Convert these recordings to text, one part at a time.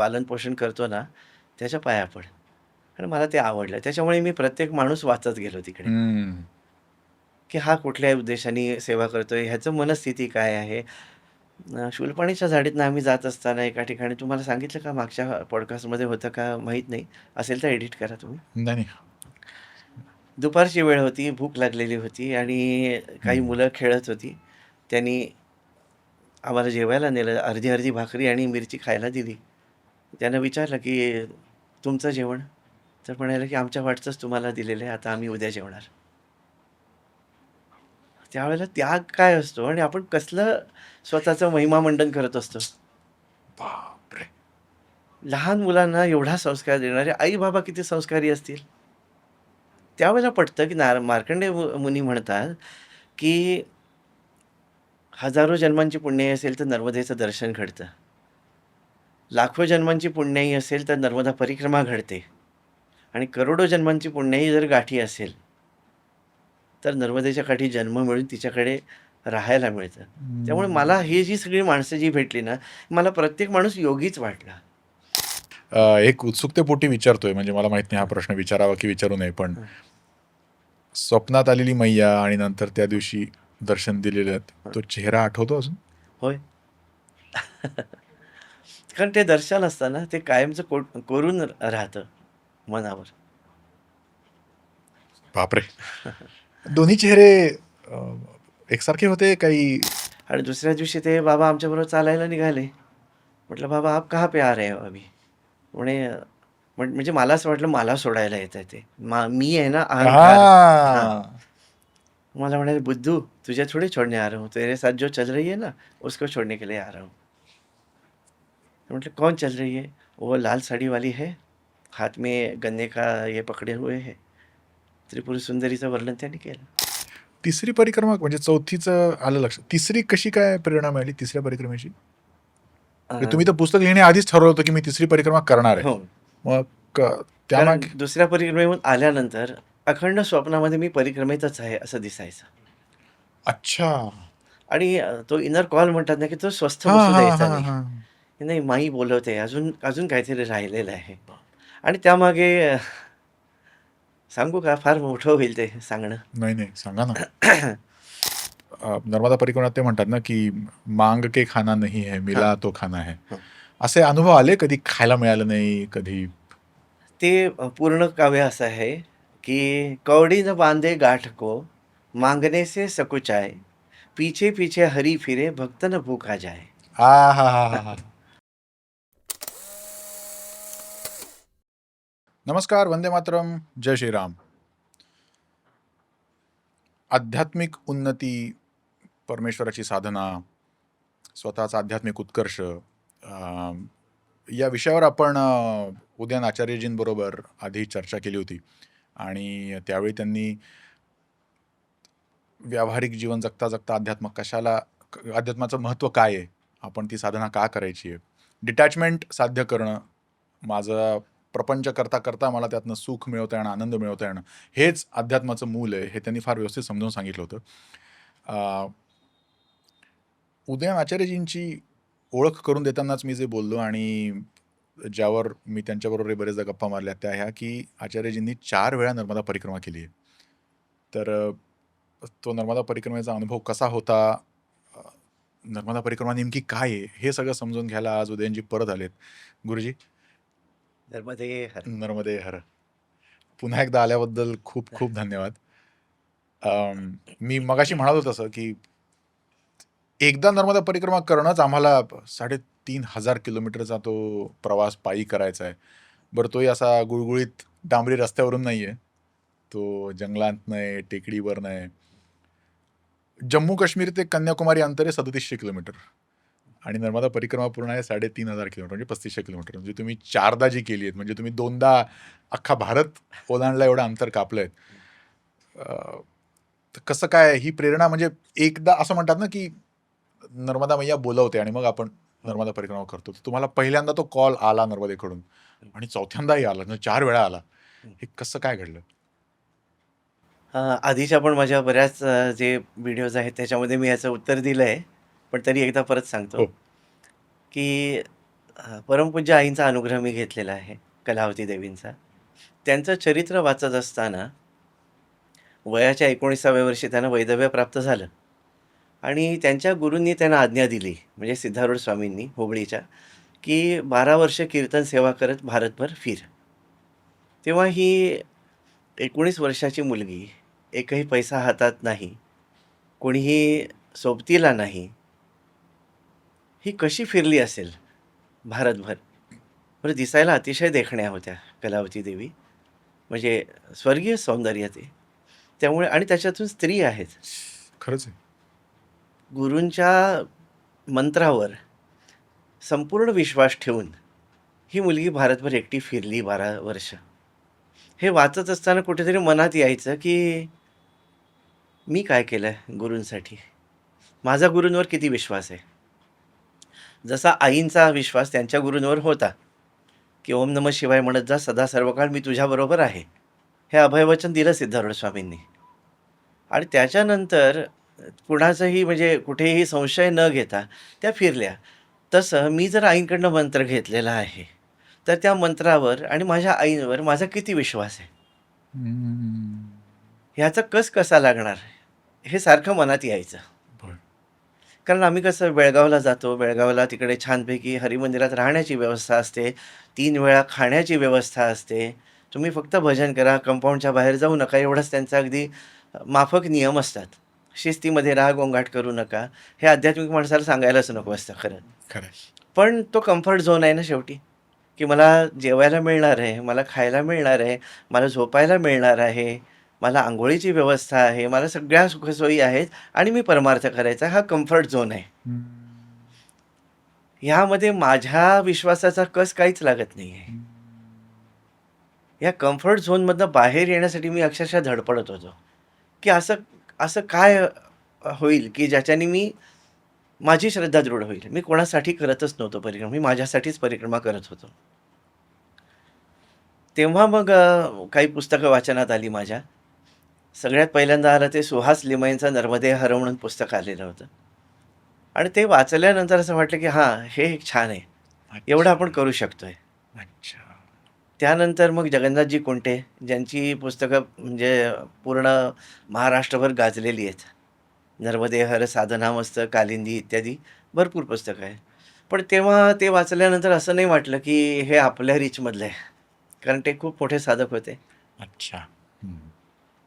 पालनपोषण करतो ना, त्याच्या पाया पड. आणि मला ते आवडलं. त्याच्यामुळे मी प्रत्येक माणूस वाचत गेलो तिकडे, हम्म. की हा कुठल्या उद्देशाने सेवा करतोय, ह्याचं मनस्थिती काय आहे. शूलपाणीच्या झाडीतनं आम्ही जात असताना एका ठिकाणी तुम्हाला सांगितलं का मागच्या पॉडकास्टमध्ये होतं का माहीत नाही. असेल तर एडिट करा तुम्ही. नाही, नाही. दुपारची वेळ होती, भूक लागलेली होती आणि काही हं. मुलं खेळत होती. त्यांनी आम्हाला जेवायला नेलं. अर्धी-अर्धी भाकरी आणि मिरची खायला दिली. त्यानं विचारलं, की "तुमचं जेवण?" तर म्हणाले, की "आमच्या वाटचंच तुम्हाला दिलेलं आहे. आता आम्ही उद्या जेवणार." त्यावेळेला त्याग काय असतो आणि आपण कसलं स्वतःचं महिमामंडन करत असतो. बापरे! लहान मुलांना एवढा संस्कार देणारे आई-बाबा किती संस्कारी असतील. त्यावेळेला पटतं, की मार्कंडेय मुनी म्हणतात, की हजारो जन्मांची पुण्याई असेल तर नर्मदेचं दर्शन घडतं. लाखो जन्मांची पुण्याई असेल तर नर्मदा परिक्रमा घडते आणि करोडो जन्मांची पुण्याई जर गाठी असेल, तर नर्मदेच्या काठी जन्म मिळून तिच्याकडे राहायला मिळतं. त्यामुळे मला हम्म. ही जी सगळी माणसं जी भेटली ना, मला प्रत्येक माणूस योगीच वाटला. एक उत्सुकतेपोटी विचारतोय, म्हणजे मला माहित नाही हा हं, प्रश्न विचारावा की विचारू नये, पण हं, स्वप्नात आलेली मैया आणि नंतर त्या दिवशी दर्शन दिलेलं, हं. तो चेहरा आठवतो अजून? होय. कारण ते दर्शन असतं ना, ते कायमचं कोरून राहतं मनावर. बापरे! दोन्ही चेहरे अ, एकसारखे होते काही? आणि दुसऱ्या दिवशी ते बाबा आमच्याबरोबर चालायला निघाले. म्हटलं, "बाबा आप कहाँ पे आ रहे हो अभी?" म्हणे म्हणजे मला असं वाटलं मला सोडायला येतंय ते. मी आहे ना अहंकार. हां. हां. मला म्हणाले, "बुद्धू तुझे थोड़ी छोड़ने आ रहा हूँ, तेरे साथ जो चल रही है ना, उसको छोड़ने के लिए आ रहा हूँ." तो म्हटलं, "कौन चल रही है?" "वो लाल साड़ी वाली है, हाथ में गन्ने का ये पकड़े हुए है." त्रिपुर सुंदरीचं वर्णन त्यांनी केलं. तिसरी परिक्रमा म्हणजे चौथीचं आलं लक्षात. तिसरी कशी काय प्रेरणा मिळाली तिसऱ्या परिक्रमेची? अ, म्हणजे तुम्ही तर पुस्तक लिहिण्याआधीच ठरवलं होतं की मी तिसरी परिक्रमा करणार आहे. हो. मग कारण त्यामागे दुसऱ्या परिक्रमेहून आल्यानंतर अखंड स्वप्नामध्ये मी परिक्रमेतच आहे असं दिसायचं. अच्छा. आणि तो इनर कॉल म्हणतात ना, की तो स्वस्थ हां, बसू हां, द्यायचा हां, नाही. हां. की नाही माई बोलवते, अजून अजून काहीतरी राहिलेलं आहे. आणि त्यामागे सांगू का? फार मोठं होईल ते सांगणं. नाही, नाही. सांगा ना. नर्मदा परिक्रमात ते म्हणतात ना, की "मांग के खाना नहीं है, हां, मिला तो खाना है." हं. असे अनुभव आले कधी खायला मिळालं नाही, कधी? ते पूर्ण काव्य असं आहे, की "कौड़ी न बांधे गाठ को, मांगने से सकुचाए, पीछे पीछे हरी फिरे, भक्त न भूखा जाए." आहाहाहा! नमस्कार, वंदे मातरम, जय श्रीराम. आध्यात्मिक उन्नती, परमेश्वराची साधना, स्वतःचा आध्यात्मिक उत्कर्ष, या विषयावर आपण उदयन आचार्यजींबरोबर आधी चर्चा केली होती आणि त्यावेळी त्यांनी व्यावहारिक जीवन जगता जगता अध्यात्माचं महत्त्व काय आहे, आपण ती साधना का करायची आहे, डिटॅचमेंट साध्य करणं, माझा प्रपंच करता करता मला त्यातनं सुख मिळवता येणं, आनंद मिळवता येणं, हेच अध्यात्माचं मूल आहे, हे त्यांनी फार व्यवस्थित समजावून सांगितलं होतं. उदयन आचार्यजींची ओळख करून देतानाच मी जे बोललो आणि ज्यावर मी त्यांच्याबरोबर बरेचदा गप्पा मारल्या त्या ह्या, की आचार्यजींनी 4 वेळा नर्मदा परिक्रमा केली आहे. तर तो नर्मदा परिक्रमेचा अनुभव कसा होता, अ, नर्मदा परिक्रमा नेमकी काय आहे, हे सगळं समजून घ्यायला आज उदयनजी परत आलेत. गुरुजी, नर्मदे हर. नर्मदे हर. पुन्हा एकदा आल्याबद्दल खूप खूप धन्यवाद. मी मगाशी म्हणालो तसं, की एकदा नर्मदा परिक्रमा करणंच आम्हाला 3,500 किलोमीटरचा तो प्रवास पायी करायचा आहे. बरं तोही असा गुळगुळीत डांबरी रस्त्यावरून नाहीये. तो जंगलातनं आहे, टेकडीवरनं आहे. जम्मू काश्मीर ते कन्याकुमारी अंतर आहे 3700 किलोमीटर आणि नर्मदा परिक्रमा पूर्ण आहे 3,500 किलोमीटर म्हणजे 3500 किलोमीटर. म्हणजे तुम्ही 4दा जी केली आहेत, म्हणजे तुम्ही 2दा अख्खा भारत ओलांडला, एवढं अंतर कापलंय. तर कसं काय ही प्रेरणा, म्हणजे एकदा असं म्हणतात ना, की नर्मदा मैया बोलवते आणि मग आपण हो. नर्मदा परिक्रमा करतो. तर तुम्हाला पहिल्यांदा तो कॉल आला नर्मदेकडून आणि चौथ्यांदाही आला, म्हणजे 4 वेळा आला. हे कसं काय घडलं? आधीच्या पण माझ्या बऱ्याच जे व्हिडिओज आहेत त्याच्यामध्ये मी याचं उत्तर दिलं आहे. पण तरी एकदा परत सांगतो, हो. की परमपूज्य आईंचा अनुग्रह मी घेतलेला आहे, कलावती देवींचा. त्यांचं चरित्र वाचत असताना वयाच्या 19व्या वर्षी त्यांना वैधव्य प्राप्त झालं आणि त्यांच्या गुरूंनी त्यांना आज्ञा दिली, म्हणजे सिद्धारूढ स्वामींनी हुबळीच्या, की 12 वर्ष कीर्तन सेवा करत भारतभर फिर. तेव्हा ही 19 वर्षाची मुलगी, एकही पैसा हातात नाही, कोणीही सोबतीला नाही, ही कशी फिरली असेल भारतभर? बरं, दिसायला अतिशय देखण्या होत्या कलावती देवी, म्हणजे स्वर्गीय सौंदर्य ते. त्यामुळे आणि त्याच्यातून स्त्री आहेत. खरंच आहे. गुरूंच्या मंत्रावर संपूर्ण विश्वास ठेवून ही मुलगी भारतभर एकटी फिरली 12 वर्ष. हे वाचत असताना कुठेतरी मनात यायचं, की मी काय केलंय गुरूंसाठी? माझा गुरूंवर किती विश्वास आहे? जसा आईंचा विश्वास त्यांच्या गुरूंवर होता, की ओम नमः शिवाय म्हणत जा, सदा सर्वकाळ मी तुझ्याबरोबर आहे. हे अभयवचन दिलं सिद्धारूढ स्वामींनी. आणि त्याच्यानंतर कुणाचाही म्हणजे कुठेही संशय न घेता त्या फिरल्या. तसं मी जर आईंकडनं मंत्र घेतलेला आहे, तर त्या मंत्रावर आणि माझ्या आईंवर माझा किती विश्वास आहे? हम्म. ह्याचा कस कसा लागणार? हे सारखं मनात यायचं. बरं. कारण आम्ही कसं बेळगावला जातो, बेळगावला तिकडे छानपैकी हरिमंदिरात राहण्याची व्यवस्था असते, 3 वेळा खाण्याची व्यवस्था असते. तुम्ही फक्त भजन करा, कंपाऊंडच्या बाहेर जाऊ नका, एवढाच त्यांचा अगदी माफक नियम असतात. शिस्तीमध्ये राहा, गोंगाट करू नका. हे आध्यात्मिक माणसाला सांगायलाच नको असतं खरं. खरं आहे. पण तो कम्फर्ट झोन आहे ना शेवटी, की मला जेवायला मिळणार आहे, मला खायला मिळणार आहे, मला झोपायला मिळणार आहे, मला अंघोळीची व्यवस्था आहे, मला सगळ्या सुखसोयी आहेत आणि मी परमार्थ करायचा, हा कम्फर्ट झोन आहे. हम्म. ह्यामध्ये माझ्या विश्वासाचा कस काहीच लागत नाही आहे. या कम्फर्ट झोनमधनं बाहेर येण्यासाठी मी अक्षरशः धडपडत होतो, की असं असं काय होईल, की ज्याच्याने मी माझी श्रद्धा दृढ होईल. मी कोणासाठी करतच नव्हतो परिक्रमा, मी माझ्यासाठीच परिक्रमा करत होतो. तेव्हा मग काही पुस्तकं वाचनात आली माझ्या. सगळ्यात पहिल्यांदा आलं ते सुहास लिमयेंचं नर्मदे हर म्हणून पुस्तक आलेलं होतं. आणि ते वाचल्यानंतर असं वाटलं, की हां, हे एक छान आहे. एवढं आपण करू शकतोय. अच्छा. त्यानंतर मग जगन्नाथजी कुंटे, ज्यांची पुस्तकं म्हणजे पूर्ण महाराष्ट्रभर गाजलेली आहेत. नर्मदे हर, साधनामस्तक, कालिंदी इत्यादी भरपूर पुस्तकं आहेत. पण तेव्हा ते वाचल्यानंतर असं नाही वाटलं, की हे आपल्या रीचमधलं आहे. कारण ते खूप मोठे साधक होते. अच्छा. हम्म.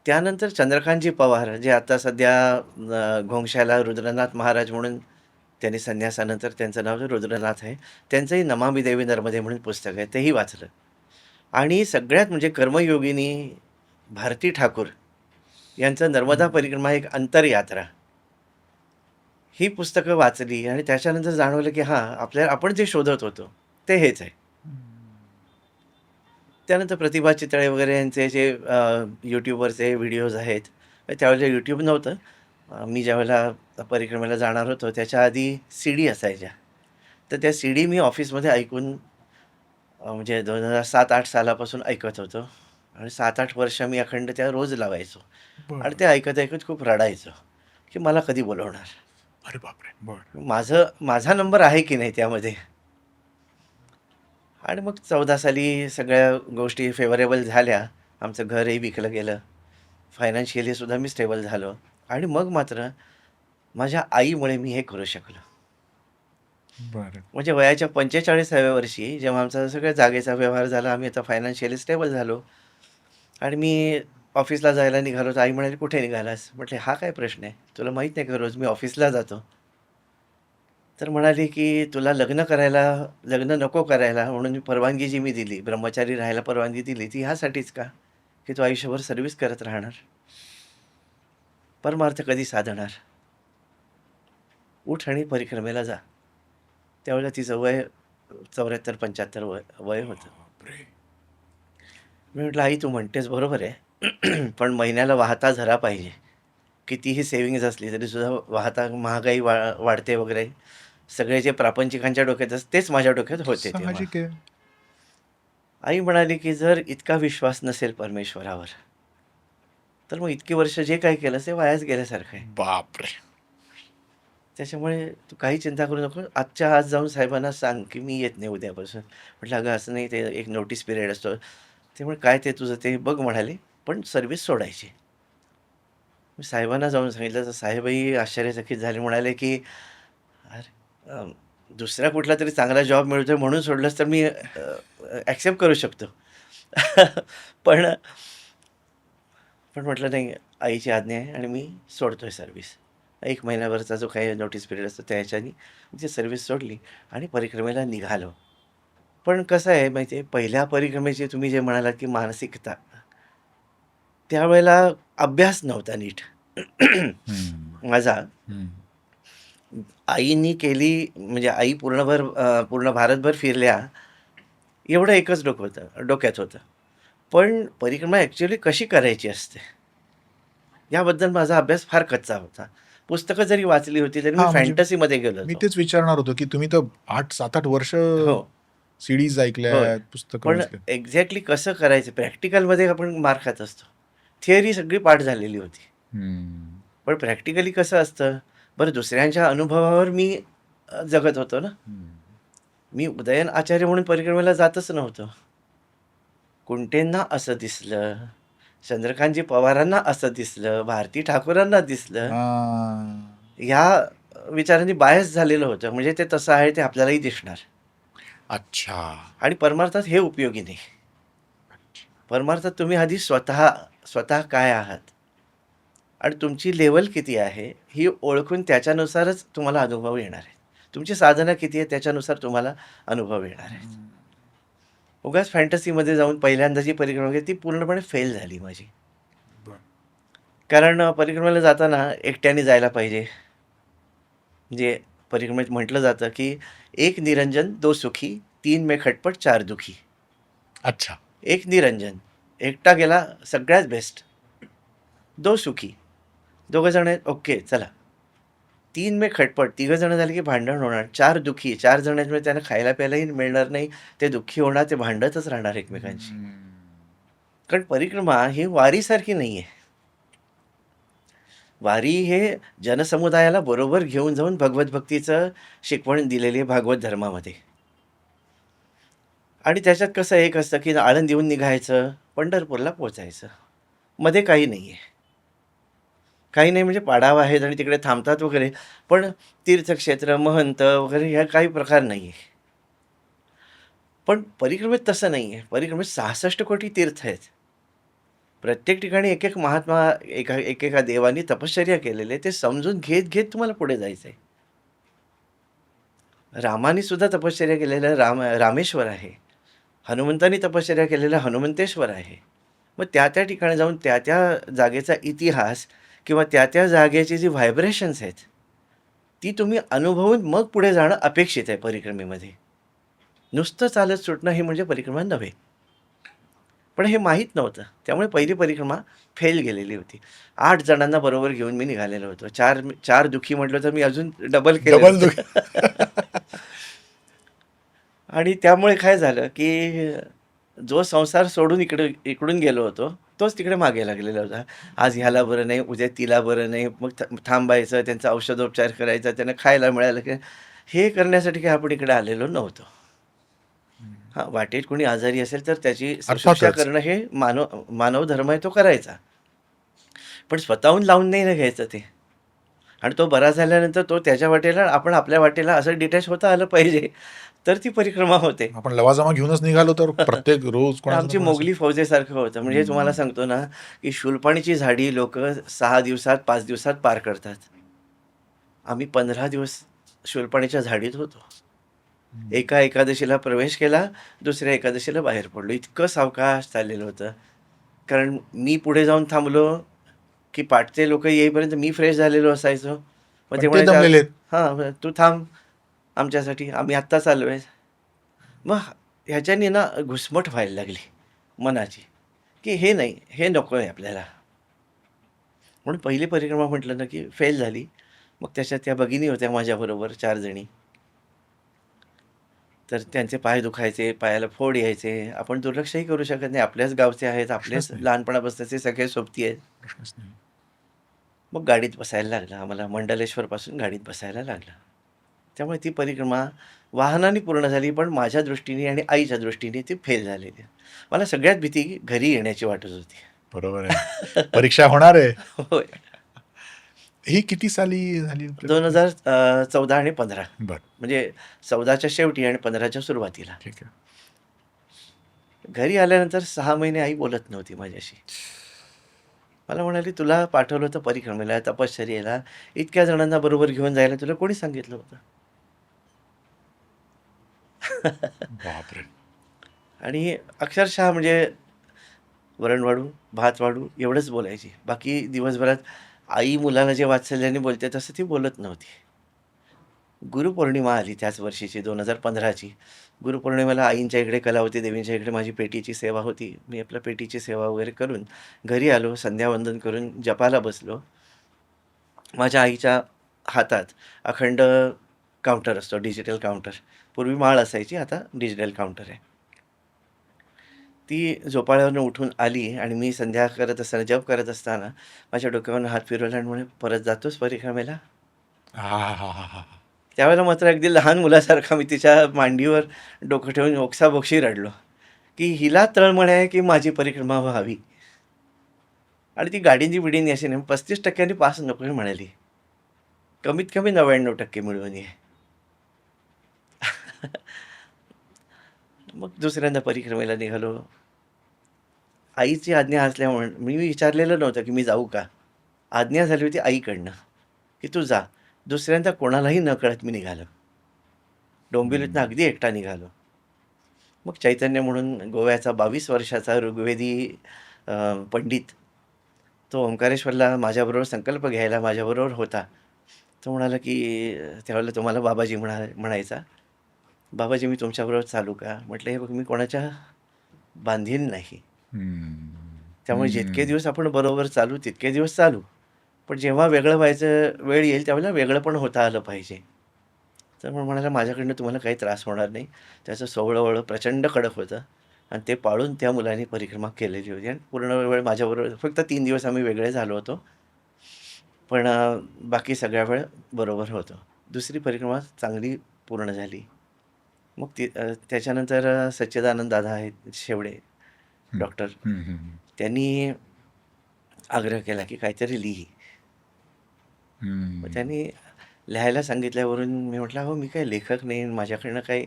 त्यानंतर चंद्रकांतजी पवार, जे आता सध्या घोंगशाला रुद्रनाथ महाराज म्हणून त्यांनी संन्यासानंतर त्यांचं नाव रुद्रनाथ आहे. त्यांचंही नमामि देवी नर्मदे म्हणून पुस्तक आहे, तेही वाचलं. आणि सगळ्यात म्हणजे कर्मयोगिनी भारती ठाकूर यांचं नर्मदा परिक्रमा एक अंतरयात्रा, ही पुस्तकं वाचली आणि त्याच्यानंतर जाणवलं, की हां, आपण जे शोधत होतो ते हेच आहे. त्यानंतर प्रतिभा चितळे वगैरे यांचे जे यूट्यूबवरचे व्हिडिओज आहेत, त्यावेळेला यूट्यूब नव्हतं. मी ज्यावेळेला परिक्रमेला जाणार होतो त्याच्या आधी CD असायच्या. तर त्या CD मी ऑफिसमध्ये ऐकून म्हणजे 2007-08 सालापासून ऐकत होतो आणि 7-8 वर्ष मी अखंड त्या रोज लावायचो आणि बरं. ते ऐकत खूप रडायचो, की मला कधी बोलवणार? अरे बापरे. बरं. माझा नंबर आहे की नाही त्यामध्ये? आणि मग 14 साली सगळ्या गोष्टी फेवरेबल झाल्या. आमचं घरही विकलं गेलं. फायनान्शियली सुद्धा मी स्टेबल झालो आणि मग मात्र माझ्या आईमुळे मी हे करू शकलो. बरं. म्हणजे वयाच्या 45व्या वर्षी जेव्हा आमचा सगळ्या जागेचा व्यवहार झाला, आम्ही आता फायनान्शियली स्टेबल झालो आणि मी ऑफिसला जायला निघालो, तर आई म्हणाली, "कुठे निघालास?" म्हटले, "हा काय प्रश्न आहे? तुला माहीत नाही का रोज मी ऑफिसला जातो?" तर म्हणाली, की "तुला लग्न नको करायला म्हणून मी परवानगी जी मी दिली, ब्रह्मचारी राहायला परवानगी दिली, ती ह्यासाठीच का? की तू आयुष्यभर सर्व्हिस करत राहणार. परमार्थ कधी साधणार? उठ आणि परिक्रमेला जा." त्यावेळेला तिचं वय 74-75 वय होतं. बापरे. मी म्हटलं, "आई, तू म्हणतेस बरोबर आहे, पण महिन्याला वाहता झरा पाहिजे. कितीही सेव्हिंग्ज असली तरी सुद्धा वाहता महागाई वाढते वगैरे. सगळे जे प्रापंचिकांच्या डोक्यात असतं तेच माझ्या डोक्यात होते तेव्हा." साहजिक आहे. आई म्हणाली, की "जर इतका विश्वास नसेल परमेश्वरावर, तर मग इतकी वर्ष जे काही केलं ते वायाच गेल्यासारखं आहे." बापरे. त्याच्यामुळे तू काही चिंता करू नको. आजच्या आज जाऊन साहेबांना सांग, की मी येत नाही उद्यापासून. म्हटलं, "अगं असं नाही, ते एक नोटीस पिरियड असतो." ते म्हणे, "काय ते तुझं ते बघ," म्हणाले, "पण सर्व्हिस सोडायची." मी साहेबांना जाऊन सांगितलं, तर साहेबही आश्चर्यचकित झाले. म्हणाले, की "अरे, दुसरा कुठलातरी चांगला जॉब मिळतोय म्हणून सोडलंस तर मी ॲक्सेप्ट करू शकतो." पण पण म्हटलं, "नाही, आईची आज्ञा आहे आणि मी सोडतोय सर्व्हिस." 1 महिन्याभरचा जो काही नोटीस पिरियड असतो त्या ह्याच्यानी मी ती सर्व्हिस सोडली आणि परिक्रमेला निघालो. पण कसं आहे माहिती आहे, पहिल्या परिक्रमेची तुम्ही जे म्हणालात, की मानसिकता, त्यावेळेला अभ्यास नव्हता नीट. हम्म. माझा हम्म. आईनी केली म्हणजे आई पूर्ण भारतभर फिरल्या, एवढं एकच डोक्यात होतं. पण परिक्रमा ॲक्च्युअली कशी करायची असते, याबद्दल माझा अभ्यास फार कच्चा होता. पुस्तकं जरी वाचली होती, तरी मी हा म्हणजे फॅन्टसीमध्ये गेलो मी होतो. तेच विचारणार होतो, की तुम्ही तर 8-7-8 वर्ष हो, सीडीज होय. ऐकल्यात, पुस्तकं पण वाचल्यात. एक्झॅक्टली कसं करायचं प्रॅक्टिकलमध्ये आपण मार खात असतो. थिअरी सगळी पाठ झालेली होती. हम्म. पण प्रॅक्टिकली कसं असतं, बरं दुसऱ्यांच्या अनुभवावर मी जगत होतो ना. हम्म. मी उदयन आचार्य म्हणून परिक्रमेला जातच नव्हतो. कुंटेंना असं दिसलं, चंद्रकांतजी पवारांना असं दिसलं, भारती ठाकूरांना दिसलं. हा. ह्या विचारांनी बायस झालेलं होतं. म्हणजे ते तसं आहे ते आपल्यालाही दिसणार अच्छा. आणि परमार्थात हे उपयोगी नाही. परमार्थात तुम्ही आधी स्वतः काय आहात आणि तुमची लेव्हल किती आहे, ही ओळखून त्याच्यानुसारच तुम्हाला अनुभव येणार आहे. तुमची साधना किती आहे त्याच्यानुसार तुम्हाला अनुभव येणार आहेत. उगाच फॅन्टसीमध्ये जाऊन पहिल्यांदा जी परिक्रमा केली ती पूर्णपणे फेल झाली माझी. बरं. कारण परिक्रमेला जाताना एकट्याने जायला पाहिजे. म्हणजे परिक्रमेत म्हटलं जातं, की "एक निरंजन, दो सुखी, तीन में खटपट, चार दुखी." अच्छा. एक निरंजन, एकटा गेला सगळ्यात बेस्ट. दो सुखी, दोघं जण आहेत, ओके चला. 3 में खटपट, तिघं जण झाले की भांडण होणार. 4 दुखी, 4 जण आहेत म्हणजे त्यांना खायला प्यायलाही मिळणार नाही. ते दुःखी होणार, ते भांडतच राहणार एकमेकांशी. हम्म. कारण परिक्रमा ही वारीसारखी नाहीये. वारी हे जनसमुदायाला बरोबर घेऊन जाऊन भगवत भक्तीचं शिकवण दिलेली आहे भागवत धर्मामध्ये. आणि त्याच्यात कसं एक असतं, की आळंदीहून निघायचं, पंढरपूरला पोहोचायचं. मध्ये काही नाहीये. काही नाही म्हणजे पाडाव आहेत आणि तिकडे थांबतात वगैरे, पण तीर्थक्षेत्र, महंत वगैरे ह्या काही प्रकार नाहीये. पण परिक्रमेत तसं नाहीये. परिक्रमेत 66 कोटी तीर्थ आहेत. प्रत्येक ठिकाणी एक महात्मा, एकेका देवानी तपश्चर्या केलेले ते समजून घेत तुम्हाला पुढे जायचंय. रामानी सुद्धा तपश्चर्या केलेलं रामेश्वर आहे. हनुमंतानी तपश्चर्या केलेलं हनुमंतेश्वर आहे. मग त्या ठिकाणी जाऊन त्या जागेचा इतिहास किंवा त्या जागेची जी व्हायब्रेशन्स आहेत, ती तुम्ही अनुभवून मग पुढे जाणं अपेक्षित आहे परिक्रमेमध्ये. नुसतं चालत सुटणं हे म्हणजे परिक्रमा नव्हे. पण हे माहीत नव्हतं. त्यामुळे पहिली परिक्रमा फेल गेलेली होती. 8 जणांना बरोबर घेऊन मी निघालेलो होतो. 4 दुःखी म्हटलं तर मी अजून डबल केलेलं डबल होतं. आणि त्यामुळे काय झालं, की जो संसार सोडून इकडून गेलो होतो, तोच तिकडे मागे लागलेला होता. आज ह्याला बरं नाही, उद्या तिला बरं नाही, मग थांबायचं, त्यांचा औषधोपचार करायचा, त्यांना खायला मिळालं की हे करण्यासाठी काही आपण इकडे आलेलो नव्हतो. हां, वाटेत कोणी आजारी असेल तर त्याची शुश्रूषा अर्थातच. करणं हे मानव धर्म आहे, तो करायचा. पण स्वतःहून लावून नाही ना घ्यायचं ते. आणि तो बरा झाल्यानंतर तो त्याच्या वाटेला, आपण आपल्या वाटेला असं डिटॅच होता आलं पाहिजे, तर ती परिक्रमा होते. आपण लवाजमा घेऊनच निघालो तर प्रत्येक रोज हे कोणाचं ना आमची कोणाचं. मोगली फौजेसारखं होतं. म्हणजे तुम्हाला हम्म. सांगतो ना, की शूलपाणीची झाडी लोकं 6 दिवसात, 5 दिवसात पार करतात. आम्ही 15 दिवस शूलपाणीच्या झाडीत होतो. एका एकादशीला प्रवेश केला, दुसऱ्या एकादशीला बाहेर पडलो. इतकं सावकाश चाललेलं होतं. कारण मी पुढे जाऊन थांबलो, की पाठचे लोकं येईपर्यंत मी फ्रेश झालेलो असायचो. मग पण ते ते म्हणायचे, दमलेले आहेत. हां, "तू थांब आमच्यासाठी, आम्ही आत्ताच आलोय." मग ह्याच्याने ना घुसमट व्हायला लागली मनाची, की हे नाही, हे नको आहे आपल्याला. म्हणून पहिली परिक्रमा म्हटलं ना, की फेल झाली. मग त्याच्यात त्या भगिनी होत्या माझ्याबरोबर 4 जणी. तर त्यांचे पाय दुखायचे, पायाला फोड यायचे. आपण दुर्लक्षही करू शकत नाही. आपल्याच गावचे आहेत, प्रश्नच आपलेच नाही. लहानपणापासूनचे सगळे सोबती आहेत. प्रश्नच नाही. मग गाडीत बसायला लागलं आम्हाला. मंडलेश्वरपासून गाडीत बसायला लागलं. त्यामुळे ती परिक्रमा वाहनाने पूर्ण झाली, पण माझ्या दृष्टीने आणि आईच्या दृष्टीने ती फेल झालेली. मला सगळ्यात भीती घरी येण्याची वाटत होती. बरोबर आहे. परीक्षा होणार आहे. होय. ही किती साली झाली आपली? 2014 आणि 15 बरं, म्हणजे 14च्या शेवटी आणि 15च्या सुरुवातीला. ठीक आहे. घरी आल्यानंतर 6 महिने आई बोलत नव्हती माझ्याशी. मला म्हणाली, "तुला पाठवलं होतं परिक्रमेला, तपश्चर्येला. इतक्या जणांना बरोबर घेऊन जायला तुला कोणी सांगितलं होतं?" बापरे! आणि अक्षरशः म्हणजे वरण वाढू, भात वाढू एवढंच बोलायची. बाकी दिवसभरात आई मुलाला जे वात्सल्याने बोलते तसं ती बोलत नव्हती. गुरुपौर्णिमा आली त्याच वर्षीची 2015ची. गुरुपौर्णिमेला आईंच्या इकडे, कलावती देवींच्या इकडे माझी पेटीची सेवा होती. मी आपल्या पेटीची सेवा वगैरे करून घरी आलो. संध्यावंदन करून जपाला बसलो. माझ्या आईच्या हातात अखंड काउंटर असतो, डिजिटल काउंटर. पूर्वी माळ असायची, आता डिजिटल काउंटर आहे. ती झोपाळ्यावरून उठून आली आणि मी संध्या करत असताना, जप करत असताना माझ्या डोक्यावरून हात फिरवला आणि म्हणे, "परत जातोस परिक्रमेला?" आहाहाहा! त्यावेळेला मात्र अगदी लहान मुलासारखा मी तिच्या मांडीवर डोकं ठेवून ओक्साबोक्शी रडलो, की हिला तळमळ आहे की माझी परिक्रमा व्हावी. आणि ती गाडीची बिडीनी अशी नाही, 35% पास नको म्हणाली. कमीत कमी 99% मिळवून ये. मग दुसऱ्यांदा परिक्रमेला निघालो. आईची आज्ञा असल्यामुळे मी विचारलेलं नव्हतं की मी जाऊ का? आज्ञा झाली होती आईकडनं, की तू जा. दुसऱ्यांदा कोणालाही न कळत मी निघालो. डोंबिवलीतनं हं. अगदी एकटा निघालो. मग चैतन्य म्हणून गोव्याचा 22 वर्षाचा ऋग्वेदी पंडित, तो ओंकारेश्वरला माझ्याबरोबर संकल्प घ्यायला माझ्याबरोबर होता. तो म्हणाला, की त्यावेळेला तो मला बाबाजी म्हणायचा. "बाबाजी, मी तुमच्याबरोबर चालू का?" म्हटलं, "हे बघ, मी कोणाच्या बांधील नाही. हं. त्यामुळे जितके हं. दिवस आपण बरोबर चालू, तितके दिवस चालू. पण जेव्हा वेगळं व्हायचं वेळ येईल, त्यावेळेला वेगळं पण होता आलं पाहिजे." तर मग म्हणाला, "माझ्याकडनं तुम्हाला काही त्रास होणार नाही." त्याचं सोवळं-ओवळं प्रचंड कडक होतं आणि ते पाळून त्या मुलाने परिक्रमा केलेली होती आणि पूर्ण वेळ माझ्याबरोबर, फक्त 3 दिवस आम्ही वेगळे झालो होतो. पण बाकी सगळ्या वेळ बरोबर होतो. दुसरी परिक्रमा चांगली पूर्ण झाली. मग ती त्याच्यानंतर सच्चिदानंद दादा आहेत शेवडे हं. डॉक्टर. हं, हं, हं. त्यांनी आग्रह केला, की काहीतरी लिही. मग हं. त्यांनी लिहायला सांगितल्यावरून मी म्हटलं, "अहो, मी काही लेखक नाही. माझ्याकडनं काही."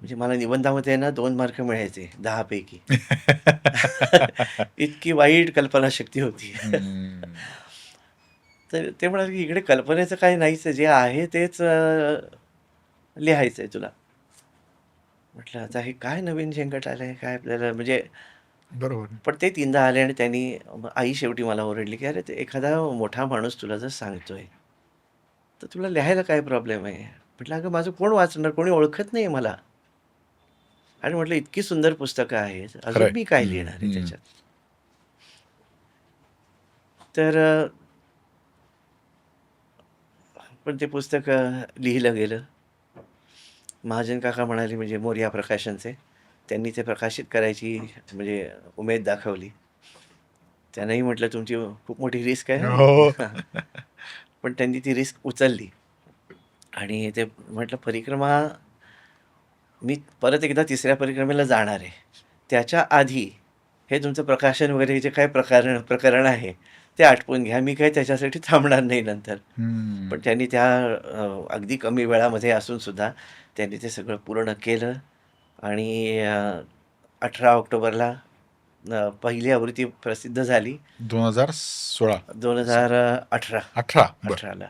म्हणजे मला निबंधामध्ये ना 2 मार्क मिळायचे 10 पैकी. इतकी वाईट कल्पनाशक्ती होती. हं. तर ते म्हणाले, की "इकडे कल्पनेचं काही नाहीच आहे. जे आहे तेच लिहायचं आहे तुला." म्हटलं, "आता हे काय नवीन झंझट आलंय? काय आपल्याला?" म्हणजे बरोबर. पण ते 3दा आले आणि त्यांनी आई शेवटी मला ओरडली, की "अरे, ते एखादा मोठा माणूस तुला जर सांगतोय, तर तुला लिहायला काय प्रॉब्लेम आहे?" म्हटलं, "अगं, माझं कोण वाचणार? कोणी ओळखत नाही मला." आणि म्हटलं, "इतकी सुंदर पुस्तकं आहेत. अजून खरंय. मी काय हं, लिहिणार आहे हं. त्याच्यात?" तर पण ते पुस्तक लिहिलं गेलं. महाजन काका म्हणाले, म्हणजे मोरया प्रकाशनचे, त्यांनी ते प्रकाशित करायची म्हणजे उमेद दाखवली. त्यानंही म्हटलं, "तुमची खूप मोठी रिस्क आहे हां ही." हो. पण त्यांनी ती रिस्क उचलली आणि ते म्हटलं, "परिक्रमा मी परत एकदा तिसऱ्या परिक्रमेला जाणार आहे. त्याच्या आधी हे तुमचं प्रकाशन वगैरे जे काही प्रकरण आहे, ते आटपून घ्या. मी काही त्याच्यासाठी थांबणार नाही नंतर." हं. पण त्यांनी त्या अगदी कमी वेळामध्ये असून सुद्धा त्यांनी ते सगळं पूर्ण केलं आणि 18 ऑक्टोबरला पहिली आवृत्ती प्रसिद्ध झाली 2016. 2018 18. बरं. 18ला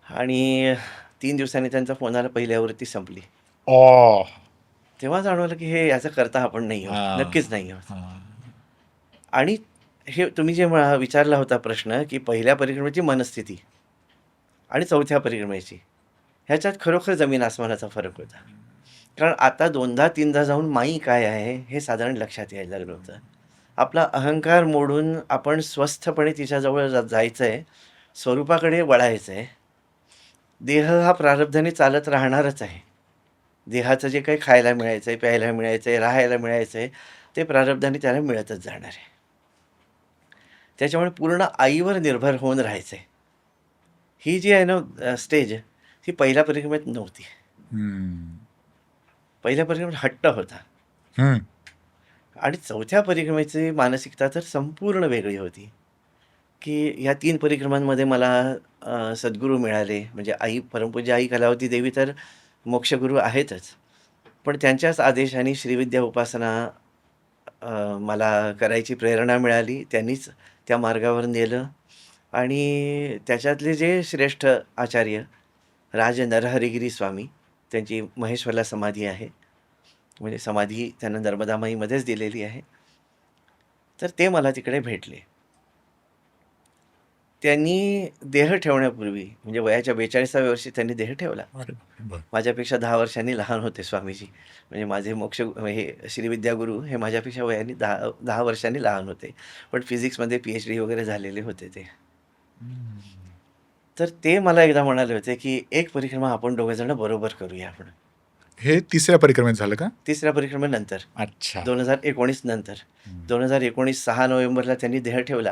आणि 3 दिवसांनी त्यांचा फोन आला, पहिली आवृत्ती संपली. ओह! तेव्हा जाणवलं, की हे याचा करता आपण नाही आहोत. हां, नक्कीच नाही आहोत. हां. आणि हे तुम्ही जे विचारला होता प्रश्न, की पहिल्या परिक्रमेची मनस्थिती आणि चौथ्या परिक्रमेची, ह्याच्यात खरोखर जमीन आसमानाचा फरक होता. कारण आता 2दा-3दा जाऊन माई काय आहे, हे साधारण लक्षात यायला लागलं होतं. आपला अहंकार मोडून आपण स्वस्थपणे तिच्याजवळ जायचंय, स्वरूपाकडे वळायचंय. देह हा प्रारब्धाने चालत राहणारच आहे. देहाचं जे काही खायला मिळायचंय, प्यायला मिळायचंय, राहायला मिळायचंय, ते प्रारब्धाने त्याला मिळतच जाणार आहे. त्याच्यामुळे पूर्ण आईवर निर्भर होऊन राहायचं आहे. ही जी आहे ना स्टेज, ही पहिल्या परिक्रमेत नव्हती. हम्म. पहिल्या परिक्रमेत हट्ट होता. हम्म. आणि चौथ्या परिक्रमेची मानसिकता तर संपूर्ण वेगळी होती, की ह्या 3 परिक्रमांमध्ये मला सद्गुरू मिळाले. म्हणजे आई, परमपूज्य आई कलावती देवी तर मोक्षगुरू आहेतच. पण त्यांच्याच आदेशाने श्रीविद्या उपासना मला करायची प्रेरणा मिळाली. त्यांनीच त्या मार्गावर नेलं आणि त्याच्यातले जे श्रेष्ठ आचार्य राज नरहरिगिरी स्वामी, त्यांची महेश्वरला समाधी आहे. म्हणजे समाधी त्यांना नर्मदामाईमध्येच दिलेली आहे. तर ते मला तिकडे भेटले. त्यांनी देह ठेवण्यापूर्वी म्हणजे वयाच्या 42व्या वर्षी त्यांनी देह ठेवला. अरे बापरे, बरं. माझ्यापेक्षा 10 वर्षांनी लहान होते स्वामीजी. म्हणजे माझे मोक्ष हे श्रीविद्या गुरु हे माझ्यापेक्षा वयाने 10 वर्षांनी लहान होते. पण फिजिक्समध्ये PhD वगैरे झालेले होते ते. हम्म. तर ते मला एकदा म्हणाले होते, की "एक परिक्रमा आपण दोघंजण बरोबर करूया आपण." हे तिसऱ्या परिक्रमेत झालं का? तिसऱ्या परिक्रमेनंतर अच्छा. 2019 नंतर. 2019 6 नोव्हेंबरला त्यांनी देह ठेवला.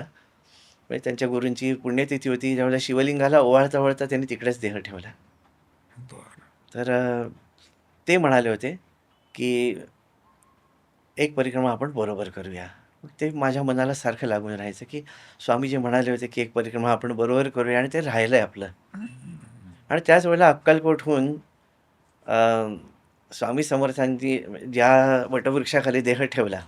म्हणजे त्यांच्या गुरूंची पुण्यतिथी होती. ज्यावेळेला शिवलिंगाला ओवाळता-ओवाळता त्यांनी तिकडेच देह ठेवला. बरं. तर ते म्हणाले होते, की "एक परिक्रमा आपण बरोबर करूया." मग ते माझ्या मनाला सारखं लागून राहायचं, की स्वामीजी म्हणाले होते, की "एक परिक्रमा आपण बरोबर करूया" आणि ते राहिलंय आपलं. आणि त्याच वेळेला अक्कलकोटहून अ, स्वामी समर्थांनी ज्या वटवृक्षाखाली देह ठेवला,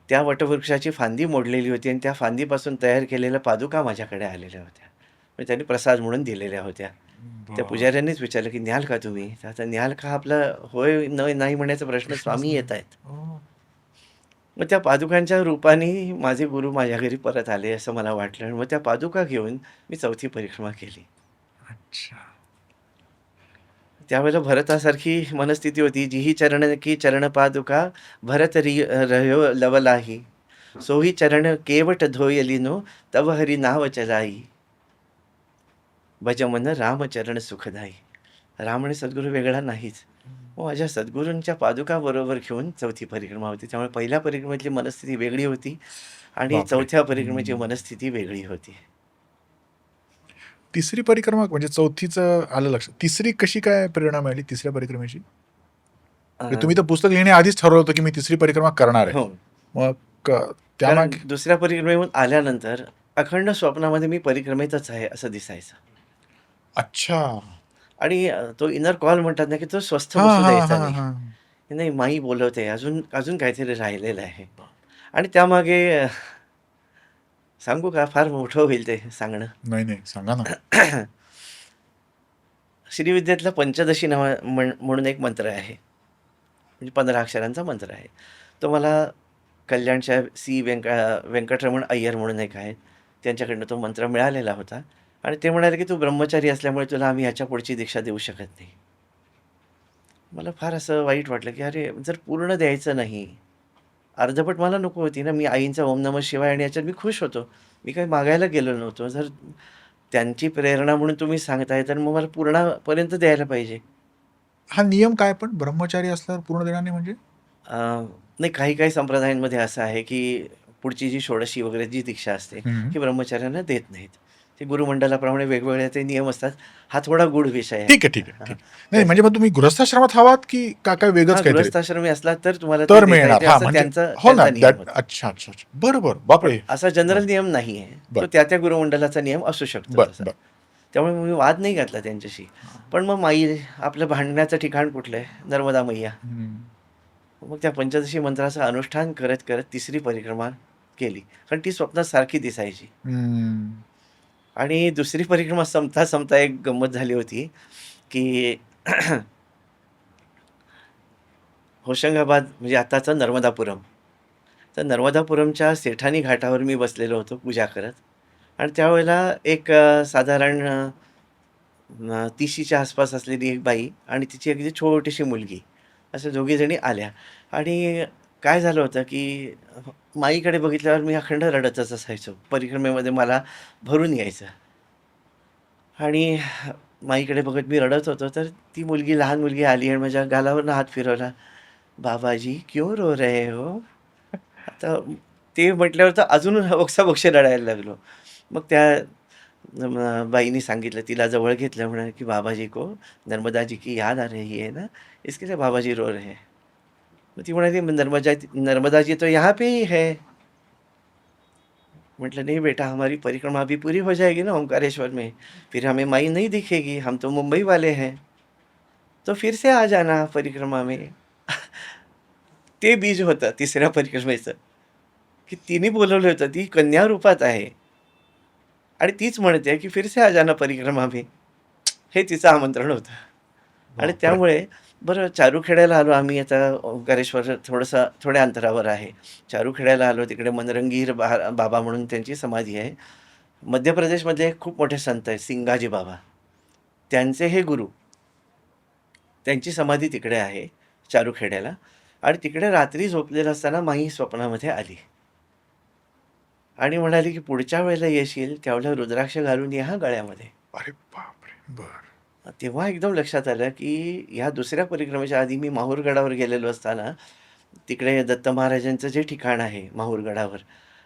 त्या वटवृक्षाची फांदी मोडलेली होती आणि त्या फांदीपासून तयार केलेल्या पादुका माझ्याकडे आलेल्या होत्या. म्हणजे त्यांनी प्रसाद म्हणून दिलेल्या होत्या. त्या बरं. पुजाऱ्यांनीच विचारलं, की "न्याल का तुम्ही?" तर आता न्याल का आपला होय नाही म्हणायचा प्रश्न प्रश्नच स्वामी नाही. येत आहेत. हो. मग त्या पादुकांच्या रूपाने माझे गुरु माझ्या घरी परत आले असं मला वाटलं आणि मग त्या पादुका घेऊन मी चौथी परिक्रमा केली. अच्छा. त्यावेळेला भरतासारखी मनस्थिती होती, "जिही चरण की चरण पादुका भरत रह्यो लवलाही, सोही चरण केवट धोयलिनो तव हरी नाव चलाई. भज मन रामचरण सुखदाई." राम आणि सद्गुरू वेगळा नाहीच. मग माझ्या सद्गुरूंच्या पादुका बरोबर घेऊन चौथी परिक्रमा होती. त्यामुळे पहिल्या परिक्रमेतली मनस्थिती वेगळी होती आणि बापरे! चौथ्या परिक्रमेची मनस्थिती वेगळी होती. तिसरी परिक्रमा म्हणजे चौथीचं आलं लक्षात. तिसरी कशी काय प्रेरणा मिळाली तिसऱ्या परिक्रमेची? अ, म्हणजे तुम्ही तर पुस्तक लिहिण्याआधीच ठरवलं होतं, की मी तिसरी परिक्रमा करणार आहे. हो. मग कारण त्यामागे दुसऱ्या परिक्रमेहून आल्यानंतर अखंड स्वप्नामध्ये मी परिक्रमेतच आहे असं दिसायचं. अच्छा. आणि तो इनर कॉल म्हणतात ना, की तो स्वस्थ हां, बसू हां, द्यायचा हां, नाही. हां. नाही, माई बोलवते, अजून अजून काहीतरी राहिलेलं आहे. आणि त्यामागे सांगू का? फार मोठं होईल ते सांगणं. नाही, नाही. सांगा ना. श्रीविद्येतला पंचदशी म्हणून एक मंत्र आहे. म्हणजे 15 अक्षरांचा मंत्र आहे. तो मला कल्याणच्या व्यंकटरमण अय्यर म्हणून एक आहेत. त्यांच्याकडनं तो मंत्र मिळालेला होता आणि ते म्हणाले, की "तू ब्रह्मचारी असल्यामुळे तुला आम्ही ह्याच्या पुढची दीक्षा देऊ शकत नाही." मला फार असं वाईट वाटलं, की अरे जर पूर्ण द्यायचं नाही, अर्धवट मला नको होती ना. मी आईंचा ओम नमः शिवाय आणि याच्यात मी खुश होतो. मी काही मागायला गेलो नव्हतो. जर त्यांची प्रेरणा म्हणून तुम्ही सांगताय, तर मग मला पूर्णपर्यंत द्यायला पाहिजे. हा नियम काय पण ब्रह्मचारी असल्यावर पूर्ण देणार नाही म्हणजे? अ, नाही काही-काही संप्रदायांमध्ये असं आहे, की पुढची जी षोडशी वगैरे जी दीक्षा असते, हं. ही ब्रह्मचार्यांना देत नाहीत. ते गुरुमंडलाप्रमाणे वेगवेगळे ते नियम असतात. हा थोडा गूढ विषय आहे. ठीक आहे, ठीक आहे, हां, ठीक आहे. नाही म्हणजे मग तुम्ही गृहस्थाश्रमात हवात की काय वेगळंच काहीतरी? गृहस्थाश्रमी असला तर तुम्हाला ते तर देता मिळणार. येते हां, असं म्हणजे त्यांचा हो ना. त्यांचा नियम होता. अच्छा, अच्छा, अच्छा. बरं, बरं. पण बापरे! असा जनरल बरं, नियम नाही आहे. तो बरं, त्या गुरुमंडलाचा नियम असू शकतो बरं, तसा. बरं. त्यामुळे मी वाद नाही घातला त्यांच्याशी. पण मग माई आपलं भांडण्याचं ठिकाण कुठलं आहे? नर्मदा मैया. हं. मग त्या पंचदशी मंत्राचं अनुष्ठान करत तिसरी परिक्रमा केली. कारण ती स्वप्नात सारखी दिसायची. हं. आणि दुसरी परिक्रमा संपता एक गंमत झाली होती, की होशंगाबाद म्हणजे आताचं नर्मदापुरम. तर नर्मदापुरमच्या सेठानी घाटावर मी बसलेलो होतो पूजा करत आणि त्यावेळेला एक साधारण 30शीच्या आसपास असलेली एक बाई आणि तिची अगदी छोटीशी मुलगी, अशा दोघीजणी आल्या आणि काय झालं होतं, की माईकडे बघितल्यावर मी अखंड रडतच असायचो. परिक्रमेमध्ये मला भरून यायचं आणि माईकडे बघत मी रडत होतो, तर ती मुलगी, लहान मुलगी आली आणि माझ्या गालावरनं हात फिरवला. "बाबाजी क्यों रो रहे हो?" आता ते म्हटल्यावर तर अजून ओक्साबोक्शी रडायला लागलो. मग त्या बाईंनी सांगितलं, तिला जवळ घेतलं, म्हणाले की "बाबाजी को नर्मदा जी की याद आ रही है ना, इसके लिए बाबाजी रो रहे हैं." मग ती म्हणाली, नर्मदा जी तो यहाँ पे ही है." म्हटलं, "नहीं बेटा, हमारी परिक्रमा अभी पूरी हो जाएगी ना ओंकारेश्वर में, फिर हमें माई नहीं दिखेगी, हम तो मुंबई वाले हैं, तो फिर से आ जाना परिक्रमा में." ते बीज होतं तिसऱ्या परिक्रमेचं, की तिने बोलवलं होतं. ती कन्या रूपात आहे आणि तीच म्हणते की "फिर से आ जाना परिक्रमा में." हे तिचं आमंत्रण होतं. आणि बापरे! त्यामुळे बरं चारूखेड्याला आलो आम्ही. आता ओंकारेश्वर थोडंसं थोड्या अंतरावर आहे. चारूखेड्याला आलो. तिकडे मनरंगीर बाबा म्हणून त्यांची समाधी आहे. मध्य प्रदेशमध्ये एक खूप मोठे संत आहेत सिंगाजी बाबा. त्यांचे हे गुरु. त्यांची समाधी तिकडे आहे चारूखेड्याला. आणि तिकडे रात्री झोपलेलं असताना माई स्वप्नामध्ये आली आणि म्हणाली की "पुढच्या वेळेला येशील त्यावेळेला रुद्राक्ष घालून ये हां गळ्यामध्ये." अरे बापरे! बरं. तेव्हा एकदम लक्षात आलं की ह्या दुसऱ्या परिक्रमेच्या आधी मी माहूरगडावर गेलेलो असताना तिकडे दत्त महाराजांचं जे ठिकाण आहे माहूरगडावर,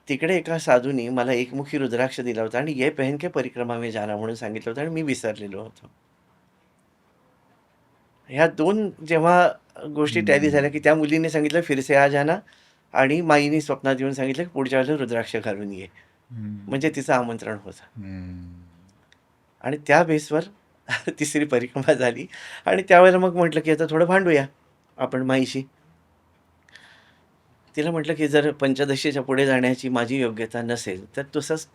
तिकडे एका साधूनी मला एकमुखी रुद्राक्ष दिला होता आणि "ये पहन के परिक्रमा में जाना" म्हणून सांगितलं होतं आणि मी विसरलेलो होतो. ह्या 2 जेव्हा गोष्टी टॅली झाल्या, की हं. त्या मुलीने सांगितलं "फिर से आ जाना" आणि माईनी स्वप्नात येऊन सांगितलं, की "पुढच्या वेळेला रुद्राक्ष घालून ये." म्हणजे हं. तिचं आमंत्रण होतं. हं. आणि त्या बेसवर तिसरी परिक्रमा झाली आणि त्यावेळेला मग म्हटलं, की आता थोडं भांडूया आपण माईशी. तिला म्हटलं, की "जर पंचदशीच्या पुढे जाण्याची माझी योग्यता नसेल, तर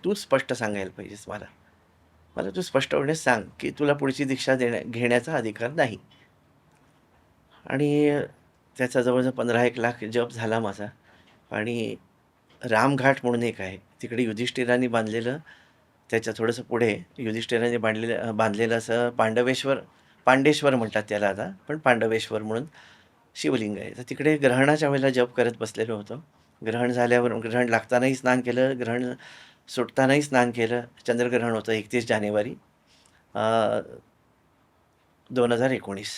तू स्पष्ट सांगायला पाहिजेस मला. मला तू स्पष्टपणे सांग, की तुला पुढची दीक्षा घेण्याचा अधिकार नाही." आणि त्याचा जवळ-जवळ 15-1 लाख जप झाला माझा. आणि रामघाट म्हणून एक आहे. तिकडे युधिष्ठिराने बांधलेलं, त्याच्या थोडंसं पुढे युधिष्ठिराने बांधलेलं असं पांडेश्वर म्हणतात त्याला आता, पण पांडवेश्वर म्हणून शिवलिंग आहे. तर तिकडे ग्रहणाच्या वेळेला जप करत बसलेलो होतो. ग्रहण झाल्यावर ग्रहण लागतानाही स्नान केलं, ग्रहण सुटतानाही स्नान केलं. चंद्रग्रहण होतं 31 जानेवारी 2019.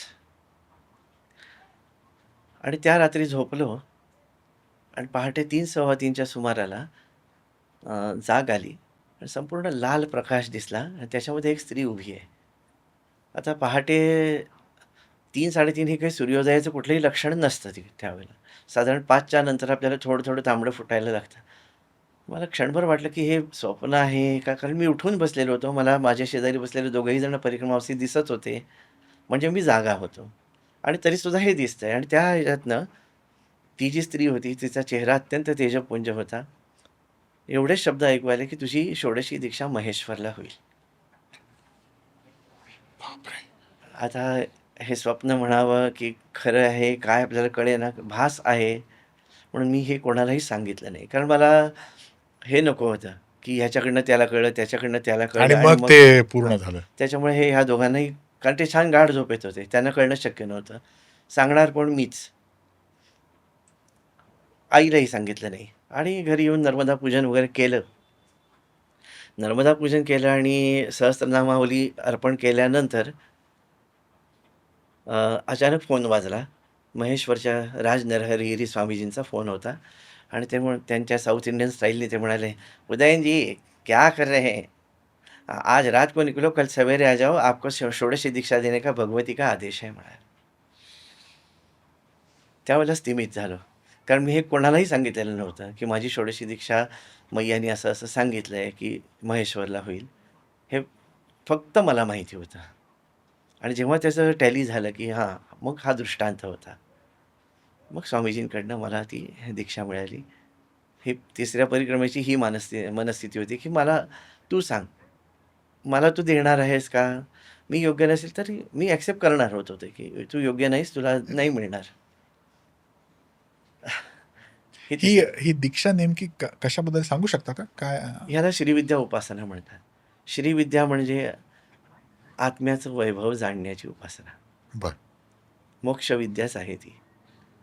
आणि त्या रात्री झोपलो आणि पहाटे 3, 3:15च्या सुमाराला जाग आली आणि संपूर्ण लाल प्रकाश दिसला आणि त्याच्यामध्ये एक स्त्री उभी आहे. आता पहाटे 3-3:30 हे काही सूर्योदयाचं कुठलंही लक्षण नसतं त्यावेळेला. साधारण 5च्या नंतर आपल्याला थोडं-थोडं तांबडं फुटायला लागतं. मला क्षणभर वाटलं, की हे स्वप्न आहे का? कारण मी उठून बसलेलो होतो. मला माझ्या शेजारी बसलेले दोघंही जण परिक्रमावस्थेत दिसत होते. म्हणजे मी जागा होतो आणि तरीसुद्धा हे दिसतंय आणि त्या ह्याच्यातनं ती जी स्त्री होती, तिचा चेहरा अत्यंत तेजःपुंज होता. एवढेच शब्द ऐकू आले, की "तुझी षोडशी दीक्षा महेश्वरला होईल." बापरे! आता हे स्वप्न म्हणावं, की खरं आहे, काय आपल्याला कळेना, भास आहे. म्हणून मी हे कोणालाही सांगितलं नाही. कारण मला हे नको होतं, की ह्याच्याकडनं त्याला कळलं, त्याच्याकडनं त्याला आणि कळलं आणि मग मग ते हां. पूर्ण झालं. त्याच्यामुळे हे ह्या दोघांनाही, कारण ते छान गाढ झोपेत होते. त्यांना कळणं शक्य नव्हतं. सांगणार कोण? मीच. आईलाही सांगितलं नाही आणि घरी येऊन नर्मदा पूजन वगैरे केलं. नर्मदा पूजन केलं आणि सहस्त्रनामावली अर्पण केल्यानंतर अचानक फोन वाजला. महेश्वरच्या राज नरहरी स्वामीजींचा फोन होता आणि ते त्यांच्या साउथ इंडियन स्टाईलने ते म्हणाले, "उदयन जी, क्या कर रहे हैं? आज रात को निकलो, कल सवेरे आ जाओ, आपको षोडशी दीक्षा देने का भगवती का आदेश है" म्हणाले. त्यावेळेला स्तिमित झालो. कारण मी हे कोणालाही सांगितलेलं नव्हतं, की माझी षोडशी दीक्षा मैयानी असं-असं सांगितलंय, की महेश्वरला होईल. हे फक्त मला माहिती होतं. आणि जेव्हा त्याचं टॅली झालं, की हां, मग हा दृष्टांत होता. मग स्वामीजींकडनं मला ती दीक्षा मिळाली. ही तिसऱ्या परिक्रमेची ही मनस्थिती होती, की मला तू सांग, मला तू देणार आहेस का? मी योग्य नसेल तर मी ॲक्सेप्ट करणार होतो ते, की तू योग्य नाहीस, तुला नाही मिळणार. ही ही तिसरी. ही दीक्षा नेमकी कशाबद्दल सांगू शकता का? काय ह्याला श्रीविद्या उपासना म्हणतात. श्रीविद्या म्हणजे आत्म्याचं वैभव जाणण्याची उपासना. बरं. मोक्षविद्याच आहे ती.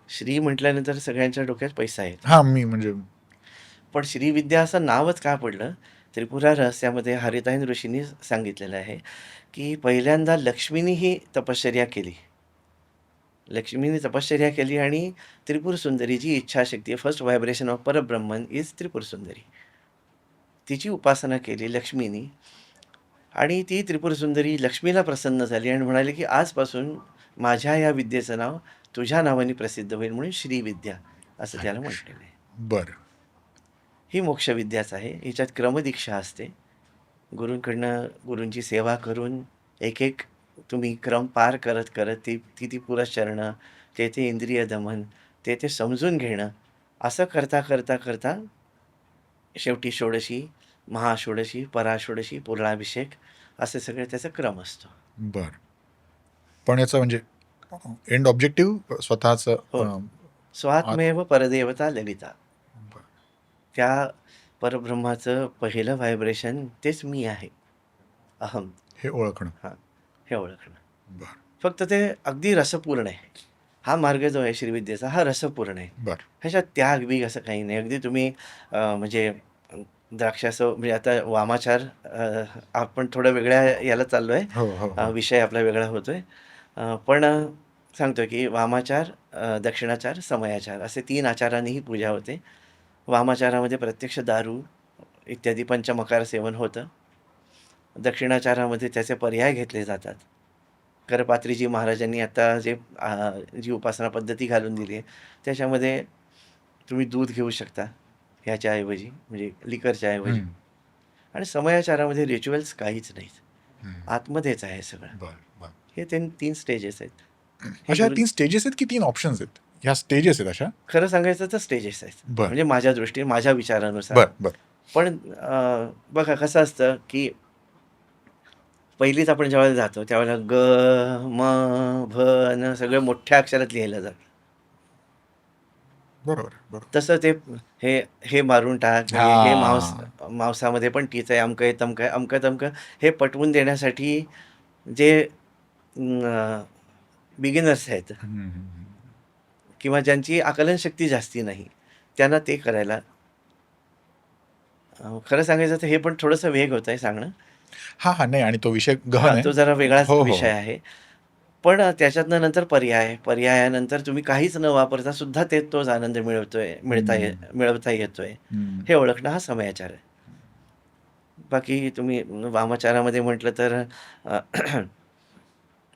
श्री म्हटल्यानंतर सगळ्यांच्या डोक्यात पैसा येतो. हां, मी म्हणजे पण श्रीविद्या असं नावच का पडलं? त्रिपुरा रहस्यामध्ये हरिताईन ऋषींनी सांगितलेलं आहे, की पहिल्यांदा लक्ष्मीनी ही तपश्चर्या केली. लक्ष्मीने तपश्चर्या केली आणि त्रिपुर सुंदरी जी इच्छाशक्ती first vibration of Parabrahman is Tripura Sundari. तिची उपासना केली लक्ष्मीनी आणि ती त्रिपुर सुंदरी लक्ष्मीला प्रसन्न झाली आणि म्हणाली, की आजपासून माझ्या या विद्येचं नाव तुझ्या नावाने प्रसिद्ध होईल म्हणून श्रीविद्या असं त्याला म्हटलेलं आहे. बरं. ही मोक्षविद्याच आहे. हिच्यात क्रमदीक्षा असते. गुरूंची सेवा करून एक तुम्ही क्रम पार करत ती पुरश्चरणं, ते इंद्रिय दमन, ते समजून घेणं, असं करता शेवटी षोडशी, महाषोडशी, पराषोडशी, पूर्णाभिषेक असे सगळे त्याचा क्रम असतो. बरं. पण याचं म्हणजे एंड ऑब्जेक्टिव्ह स्वतःचं हो. स्वात्मेव परदेवता ललिता. बरं. त्या परब्रह्माचं पहिलं व्हायब्रेशन तेच मी आहे. अहम. हे ओळखणं. हां, हे ओळखणं. बरं. फक्त ते अगदी रसपूर्ण आहे. हा मार्ग जो आहे श्रीविद्येचा हा रसपूर्ण आहे. बरं. ह्याच्यात त्याग-बीग असं काही नाही. अगदी तुम्ही म्हणजे द्राक्षाचं म्हणजे आता वामाचार आपण थोडं वेगळ्या याला चाललोय. हो, हो, हो. विषय आपला वेगळा होतोय. पण सांगतो की वामाचार, दक्षिणाचार, समयाचार असे 3 आचारांनी ही पूजा होते. वामाचारामध्ये प्रत्यक्ष दारू इत्यादी पंचमकार सेवन होतं. दक्षिणाचारामध्ये त्याचे पर्याय घेतले जातात. करपात्रीजी महाराजांनी आता जी उपासना पद्धती घालून दिली आहे, त्याच्यामध्ये तुम्ही दूध घेऊ शकता ह्याच्याऐवजी, म्हणजे लिकरच्या ऐवजी. हं. आणि समयाचारामध्ये रिच्युअल्स काहीच नाहीत. हं. आतमध्येच आहे सगळं. बरं, बरं. हे 3 स्टेजेस आहेत. हे अशा गुरु 3 स्टेजेस आहेत की 3 ऑप्शन्स आहेत? ह्या स्टेजेस आहेत अशा? खरं सांगायचं तर स्टेजेस आहेत. बरं. म्हणजे माझ्या दृष्टीने, माझ्या विचारानुसार. बरं, बरं. पण बघा कसं असतं, की पहिलीच आपण ज्यावेळेला जातो त्यावेळेला ग, म, भ, न सगळं मोठ्या अक्षरात लिहिलं जातं. बरोबर, बरोबर. तसं ते हे मारून टाक, म्हणजे हे हां. मांसामध्ये पण तीच आहे, अमकं आहे, तमकं आहे, अमकं-तमकं हे पटवून देण्यासाठी जे बिगिनर्स आहेत हं, हं, हं. किंवा ज्यांची आकलनशक्ती जास्ती नाही, त्यांना ते करायला खरं सांगायचं तर हे पण थोडंसं वेग होतंय सांगणं. हां, हां. नाही आणि तो विषय गहन हां, आहे. तो जरा वेगळाच हो, हो, विषय हो. आहे. पण त्याच्यातनं नंतर पर्यायानंतर तुम्ही काहीच न वापरता सुद्धा तोच आनंद हं. मिळवता येतोय. हं. हे ओळखणं हा समयाचार आहे. बाकी तुम्ही वामाचारामध्ये म्हटलं तर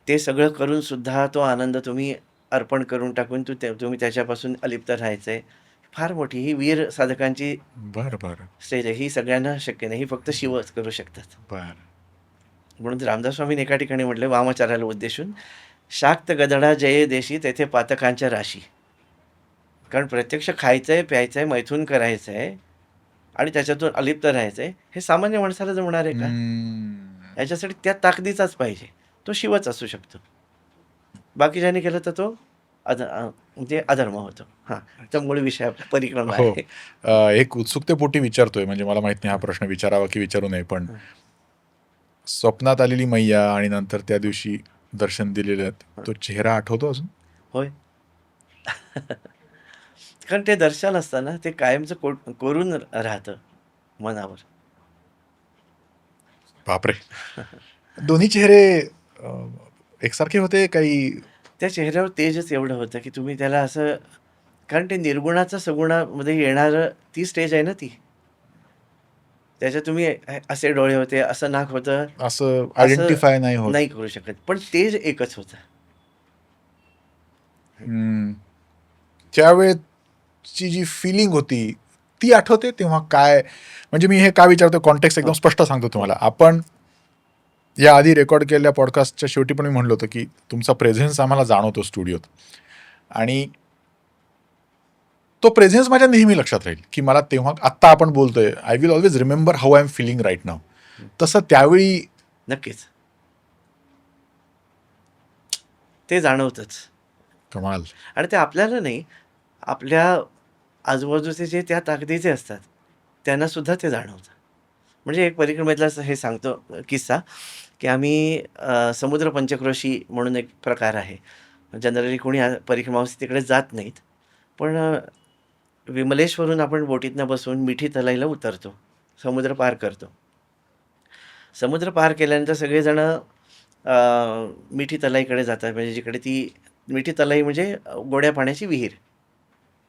ते सगळं करून सुद्धा तो आनंद तुम्ही अर्पण करून टाकून तुम्ही त्याच्यापासून अलिप्त राहायचंय. फार मोठी ही वीर साधकांची बरं, बरं. स्टेज आहे. ही सगळ्यांना शक्य नाही. ही फक्त शिवच करू शकतात. बरं. म्हणून रामदास स्वामींनी एका ठिकाणी म्हटलं वामाचाराला उद्देशून, शाक्त गदडा जये देशी तेथे पातकांच्या राशी. कारण प्रत्यक्ष खायचंय, प्यायचंय, मैथून करायचंय आणि त्याच्यातून अलिप्त राहायचंय. हे सामान्य माणसाला जमणार आहे का? हम्म. याच्यासाठी त्या ताकदीचाच पाहिजे. तो शिवच असू शकतो. बाकीच्यांनी केलं तर तो म्हणजे अधर्म होतो. हां, तर मूळ विषय आपला परिक्रमा हो. आहे. एक उत्सुकतेपोटी विचारतोय, म्हणजे मला माहित नाही हा प्रश्न विचारावा की विचारू नये, पण हं. स्वप्नात आलेली मैया आणि नंतर त्या दिवशी दर्शन दिलेलं, तो चेहरा आठवतो अजून? होय. कारण ते दर्शन असतं ना, ते कायमचं कोरून राहतं मनावर. बापरे! दोन्ही चेहरे एकसारखे होते काही? त्या चेहऱ्यावर तेजच एवढं होतं, की तुम्ही त्याला असं, कारण ते निर्गुणाचं सगुणामध्ये येणारं ती स्टेज आहे ना ती. त्याच्यात तुम्ही असे डोळे होते, असं नाक होतं, असं असं आयडेंटिफाय नाही होत. नाही करू शकत. पण तेज एकच होतं. हम्म. त्यावेळेची जी फिलिंग होती ती आठवते तेव्हा काय? म्हणजे मी हे का विचारतो, कॉन्टेक्स्ट एकदम स्पष्ट सांगतो तुम्हाला. आपण या आधी रेकॉर्ड केलेल्या पॉडकास्टच्या शेवटी पण मी म्हणलो होतं की तुमचा प्रेझेन्स आम्हाला जाणवतो स्टुडिओत, आणि तो प्रेझेन्स माझ्या नेहमी लक्षात राहील की मला तेव्हा, आत्ता आपण बोलतोय, I will always remember how I am feeling right now. तसं त्यावेळी नक्कीच. ते जाणवतंच. कमाल. आणि ते आपल्याला नाही, आपल्या आजूबाजूचे जे त्या ताकदीचे असतात, त्यांना सुद्धा ते जाणवतं. म्हणजे एक परिक्रमेतला हे सांगतो किस्सा, की आम्ही समुद्र पंचक्रोशी म्हणून एक प्रकार आहे. जनरली कोणी परिक्रमावस्थेत तिकडे जात नाहीत. पण विमलेश्वरून आपण बोटीतनं बसून मिठी तलाईला उतरतो. समुद्र पार करतो. समुद्र पार केल्यानंतर सगळेजण मिठी तलाईकडे जातात, म्हणजे जिकडे ती मिठी तलाई म्हणजे गोड्या पाण्याची विहीर.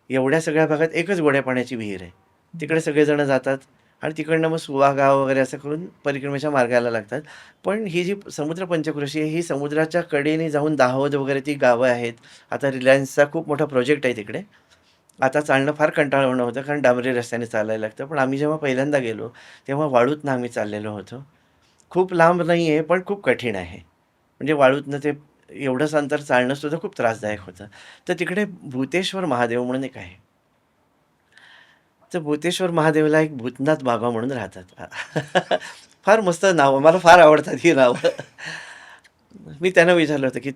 एवढ्या सगळ्या भागात एकच गोड्या पाण्याची विहीर आहे. तिकडे सगळेजण जातात आणि तिकडनं मग सुवा गाव वगैरे असं करून परिक्रमेच्या मार्गाला लागतात. पण ही जी समुद्र पंचक्रोशी आहे, ही समुद्राच्या कडेने जाऊन दाहोद वगैरे ती गावं आहेत. आता रिलायन्सचा खूप मोठा प्रोजेक्ट आहे तिकडे. आता चालणं फार कंटाळवाणं होतं, कारण डांबरी रस्त्याने चालायला लागतं. पण आम्ही जेव्हा पहिल्यांदा गेलो, तेव्हा वाळूतनं आम्ही चाललेलो होतो. खूप लांब नाही आहे, पण खूप कठीण आहे. म्हणजे वाळूतनं ते एवढंच अंतर चालणंसुद्धा खूप त्रासदायक होतं. तर तिकडे भूतेश्वर महादेव म्हणून एक आहे. तर भूतेश्वर महादेवला एक भूतनाथ बाबा म्हणून राहतात. फार मस्त नाव, मला फार आवडतात ही नावं. मी त्यांना विचारलं होतं, की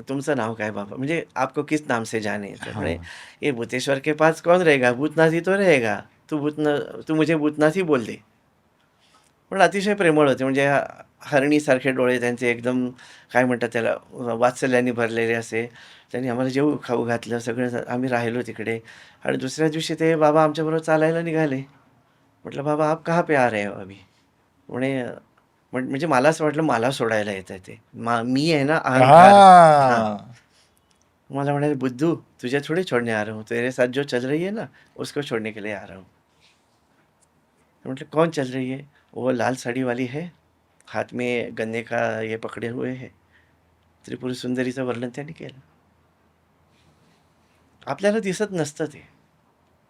तुमचं नाव काय बाबा? म्हणजे आपको किस नाम से जाने? तर म्हणे, हां. "ये भूतेश्वर के पास कौन रहेगा? भूतनाथ ही तो रहेगा. तू मुझे भूतनाथ ही बोल दे." पण अतिशय प्रेमळ होते. म्हणजे हरणीसारखे डोळे त्यांचे, एकदम काय म्हणतात त्याला, वात्सल्याने भरलेले असे. त्यांनी आम्हाला जेवू खाऊ घातलं, सगळं आम्ही राहिलो तिकडे. आणि दुसऱ्या दिवशी ते बाबा आमच्याबरोबर चालायला निघाले. म्हटलं, "बाबा आप कहाँ पे आ रहे हो अभी?" म्हणे म्हणजे मला असं वाटलं मला सोडायला येतंय ते. मी आहे ना अहंकार. हां. हां. मला म्हणाले, "बुद्धू तुझे थोड़ी छोड़ने आ रहा हूँ. तेरे साथ जो चल रही है ना, उसको छोड़ने के लिए आ रहा हूँ." म्हटलं, "कौन चल रही है?" "वो लाल साड़ी वाली है, हाथ में गन्ने का ये पकड़े हुए है." त्रिपुर सुंदरीचं वर्णन त्यांनी केलं. आपल्याला दिसत नसतं ते.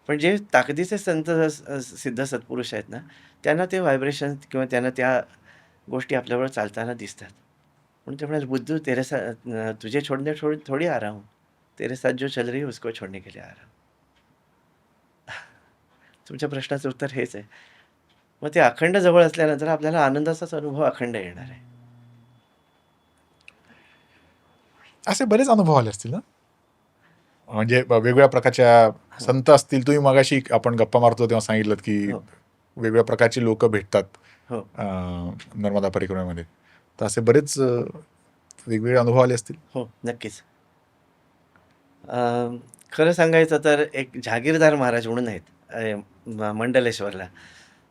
पण जे ताकदीचे संत सिद्ध सत्पुरुष आहेत ना, त्यांना ते व्हायब्रेशन किंवा त्यांना त्या गोष्टी आपल्याबरोबर चालताना दिसतात. म्हणून ते म्हणाले, "बुद्धू तुझे छोड़ने थोड़ी आ रहा हूँ. तेरे साथ जो चल रही है उसको छोड़ने के लिए आ रहा हूँ." तुमच्या प्रश्नाचं उत्तर हेच आहे. मग ते अखंड जवळ असल्यानंतर आपल्याला आनंदाचाच अनुभव अखंड येणार आहे. असे बरेच अनुभव आले असतील ना? म्हणजे वेगवेगळ्या प्रकारच्या हो, संत असतील. तुम्ही मगाशी आपण गप्पा मारतो तेव्हा सांगितलंत, की हो, वेगवेगळ्या प्रकारची लोकं भेटतात हो, नर्मदा परिक्रमेमध्ये. तर असे बरेच वेगवेगळे अनुभव आले असतील? हो, नक्कीच. अ, खरं सांगायचं तर एक जहागीरदार महाराज म्हणून आहेत मंडलेश्वरला.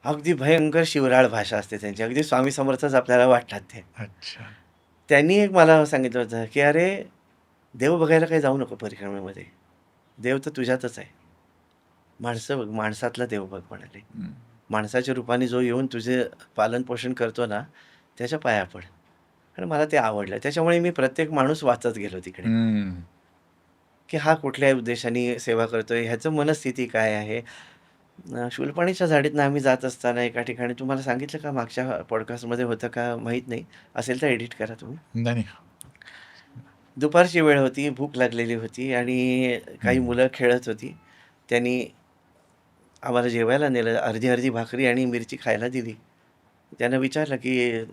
अगदी भयंकर शिवराळ भाषा असते त्यांची. अगदी स्वामी समर्थच आपल्याला वाटतात ते. अच्छा. त्यांनी एक मला सांगितलं होतं, की "अरे, देव बघायला काही जाऊ नको परिक्रमेमध्ये. देव तर तुझ्यातच आहे. माणसं बघ, माणसातला देव बघ," म्हणाले. हं. "माणसाच्या रूपाने जो येऊन तुझे पालन-पोषण करतो ना, त्याच्या पाया पड." आणि मला ते आवडलं. त्याच्यामुळे मी प्रत्येक माणूस वाचत गेलो तिकडे, हं. की हा कुठल्या उद्देशाने सेवा करतोय, ह्याचं मनस्थिती काय आहे. शूलपाणीच्या झाडीतनं आम्ही जात असताना एका ठिकाणी, तुम्हाला सांगितलं का मागच्या पॉडकास्टमध्ये होतं का माहीत नाही. असेल तर एडिट करा तुम्ही. नाही, नाही. दुपारची वेळ होती, भूक लागलेली होती आणि काही हं. मुलं खेळत होती. त्यांनी आम्हाला जेवायला नेलं. अर्धी-अर्धी भाकरी आणि मिरची खायला दिली. त्यानं विचारलं, की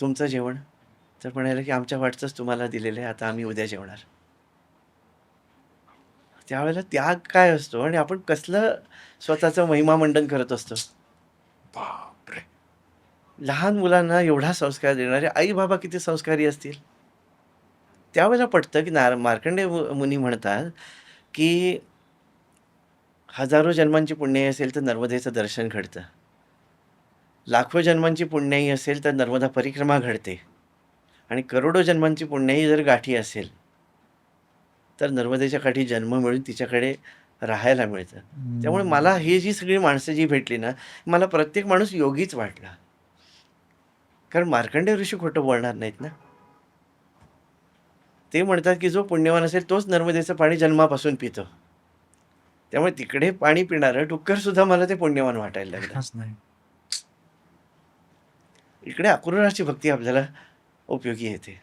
"तुमचं जेवण?" तर म्हणाले, की "आमच्या वाटचंच तुम्हाला दिलेलं आहे. आता आम्ही उद्या जेवणार." त्यावेळेला त्याग काय असतो आणि आपण कसलं स्वतःचं महिमामंडन करत असतो. बापरे! लहान मुलांना एवढा संस्कार देणारे आई-बाबा किती संस्कारी असतील. त्यावेळेला पटतं, की मार्कंडेय मुनी म्हणतात, की हजारो जन्मांची पुण्याई असेल तर नर्मदेचं दर्शन घडतं. लाखो जन्मांची पुण्याई असेल तर नर्मदा परिक्रमा घडते आणि करोडो जन्मांची पुण्याई जर गाठी असेल, तर नर्मदेच्या काठी जन्म मिळून तिच्याकडे राहायला मिळतं. त्यामुळे हं. मला ही जी सगळी माणसं जी भेटली ना, मला प्रत्येक माणूस योगीच वाटला. कारण मार्कंडेय ऋषी खोटं बोलणार नाहीत ना. ते म्हणतात, की जो पुण्यवान असेल तोच नर्मदेचं पाणी जन्मापासून पितो. त्यामुळे तिकडे पाणी पिणारं डुक्करसुद्धा मला ते पुण्यवान वाटायला लागलं. प्रश्नच नाही. इकडे अक्रूराची भक्ती आपल्याला उपयोगी येते.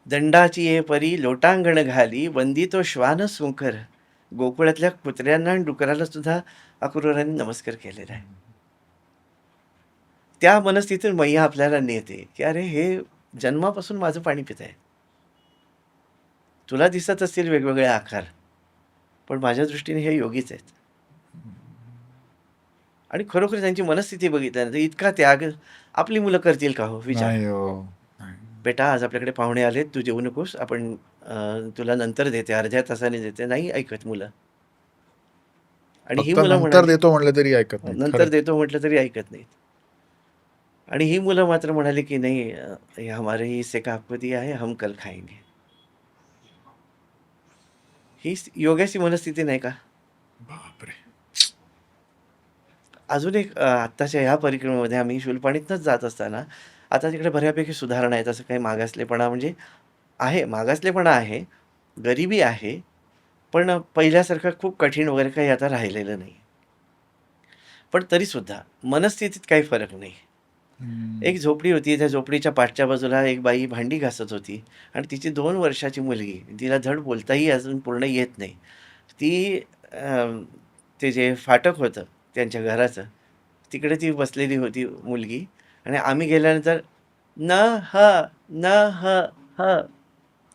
दंडाची ये परी लोटांगण घाली, वंदितो श्वान सुंकर. गोकुळातल्या कुत्र्यांना आणि डुकराला सुद्धा अक्रूरांनी नमस्कार केलेला आहे. त्या मनस्थितीतून मैया आपल्याला नेते, की "अरे, हे जन्मापासून माझं पाणी पित आहे. तुला दिसत असतील वेगवेगळे आकार, पण माझ्या दृष्टीने हे योगीच आहेत." आणि खरोखर त्यांची मनस्थिती बघितल्यानंतर इतका त्याग आपली मुलं करतील का हो? विचारा. नाही हो. नाही. "बेटा, आज आपल्याकडे पाहुणे आलेत, तू जेवू नकोस. आपण तुला नंतर देते, अर्ध्या तासाने देते." नाही ऐकत मुलं. आणि ही फक्त मुलं नंतर म्हणाली, देतो म्हटलं तरी ऐकत नाहीत. नंतर खरंच. देतो म्हटलं तरी ऐकत नाहीत. आणि ही मुलं मात्र म्हणाली, की "नहीं ये हमारे ही हिस्से का आपको दिया है, हम कल खाएंगे." ही योगाची मनस्थिती नाही का? बापरे! अजून एक आत्ताच्या ह्या परिक्रमेमध्ये आम्ही शूलपाणीतनंच जात असताना, आता तिकडे बऱ्यापैकी सुधारणा आहे. तसं काही मागासलेपणा म्हणजे आहे, मागासलेपणा आहे, गरिबी आहे, पण पहिल्यासारखं खूप कठीण वगैरे काही आता राहिलेलं नाही. पण तरीसुद्धा मनस्थितीत काही फरक नाही. हं. एक झोपडी होती, त्या झोपडीच्या पाठच्या बाजूला एक बाई भांडी घासत होती आणि तिची 2 वर्षाची मुलगी, तिला धड बोलताही अजून पूर्ण येत नाही. ती अ, ते जे फाटक होतं त्यांच्या घराचं, तिकडे ती बसलेली होती मुलगी आणि आम्ही गेल्यानंतर "न ह, न ह, ह"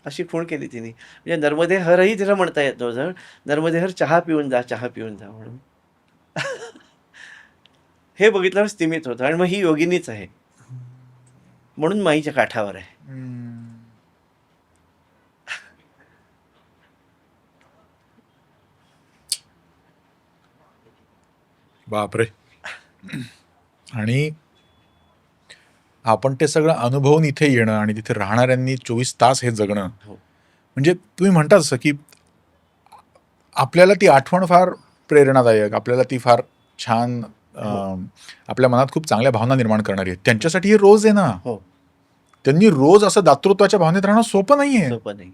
अशी खूण केली तिने. म्हणजे नर्मदे हरही तिला म्हणता येत नव्हतं. नर्मदे हर चहा पिऊन जा, चहा पिऊन जा म्हणून. हे बघितल्यावर स्तिमित होतं आणि मग ही योगिनीच आहे. म्हणून माईच्या काठावर आहे. हं. बापरे! आणि आपण ते सगळं अनुभवून इथे येणं आणि तिथे राहणाऱ्यांनी 24 तास हे जगणं, हो. म्हणजे तुम्ही म्हणता तसं, की आपल्याला ती आठवण फार प्रेरणादायक, आपल्याला ती फार छान हो. आपल्या मनात खूप चांगल्या भावना निर्माण करणारी आहे. त्यांच्यासाठी हे रोज आहे ना. हो. त्यांनी रोज असं दातृत्वाच्या भावनेत राहणं सोपं नाहीये. सोपं नाही.